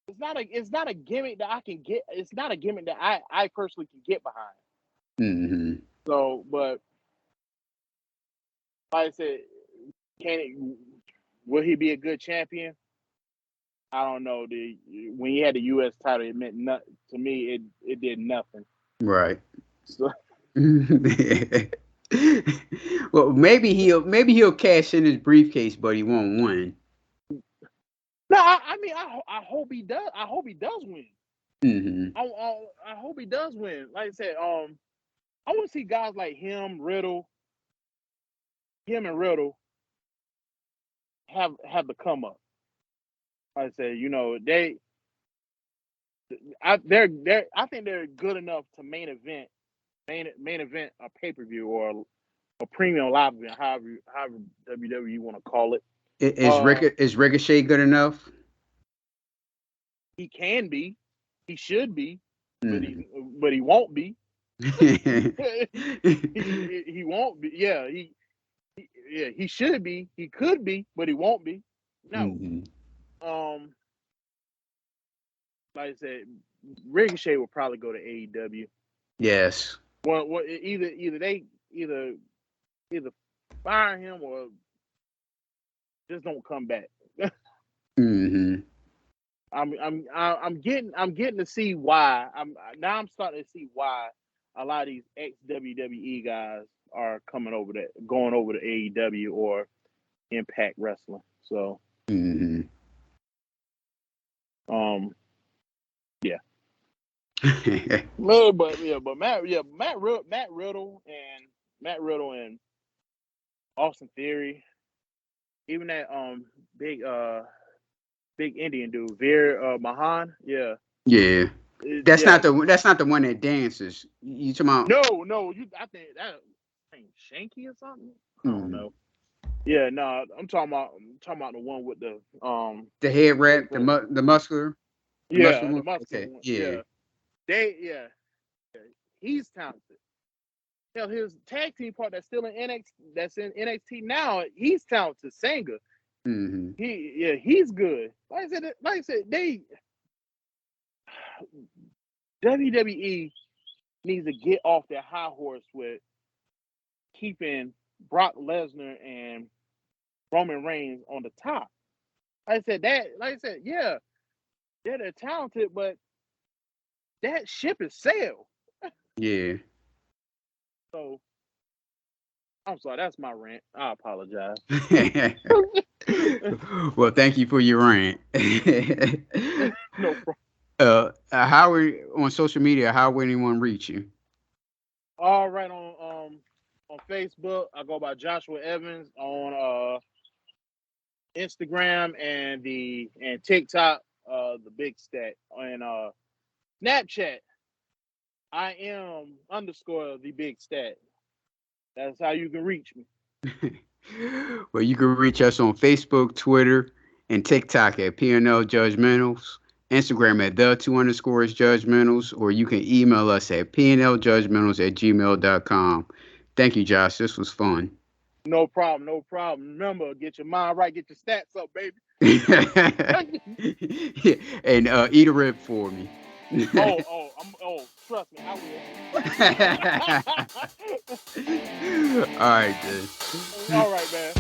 It's not a gimmick that I can get. It's not a gimmick that I personally can get behind. Hmm. So, but like I said, can it, will he be a good champion? I don't know. When he had the U.S. title, it meant nothing to me. It did nothing. Right. So Well, maybe he'll cash in his briefcase, but he won't win. No, I mean, I hope he does. I hope he does win. Mm-hmm. I hope he does win. Like I said, I want to see guys like him and Riddle have the come up. Like I said, you know, I think they're good enough to main event a pay-per-view or a premium live event, however WWE you want to call it. Is Ricochet good enough? He can be, he should be, but Mm-hmm. he won't be. he won't be. Yeah, he should be. He could be, but he won't be. No. Mm-hmm. Like I said, Ricochet will probably go to AEW. Yes. Well, either fire him or just don't come back. Mm-hmm. I'm getting to see why. I'm starting to see why a lot of these ex WWE guys are going over to AEW or Impact Wrestling. So, Mm-hmm. yeah. but Matt Riddle and Austin Theory, even that big Indian dude, Veer Mahan, yeah. Yeah. That's Yeah. not the one that dances. You talking about? No, I think that ain't Shanky or something. I don't Mm-hmm. know. Yeah, no, I'm talking about the one with the The head wrap, the muscular, the muscular the one. muscular Okay. one. Yeah. Yeah. He's talented. Hell, his tag team part that's still in NXT now, he's talented. Sanga. Mm-hmm. He's good. Like I said, WWE needs to get off their high horse with keeping Brock Lesnar and Roman Reigns on the top. Like I said, yeah, they're talented, but that ship is sailed. Yeah. So I'm sorry, that's my rant. I apologize. Well, thank you for your rant. No problem. How are on social media? How will anyone reach you? All right, on Facebook, I go by Joshua Evans. On Instagram and TikTok, the Big Stat. And Snapchat, I am _ the Big Stat. That's how you can reach me. Well, you can reach us on Facebook, Twitter, and TikTok at PNL Judgementals, Instagram at _judgementals, or you can email us at pnljudgementals@gmail.com. Thank you, Josh. This was fun. No problem. Remember, get your mind right, get your stats up, baby. And eat a rib for me. Trust me, I will. All right, dude. All right, man.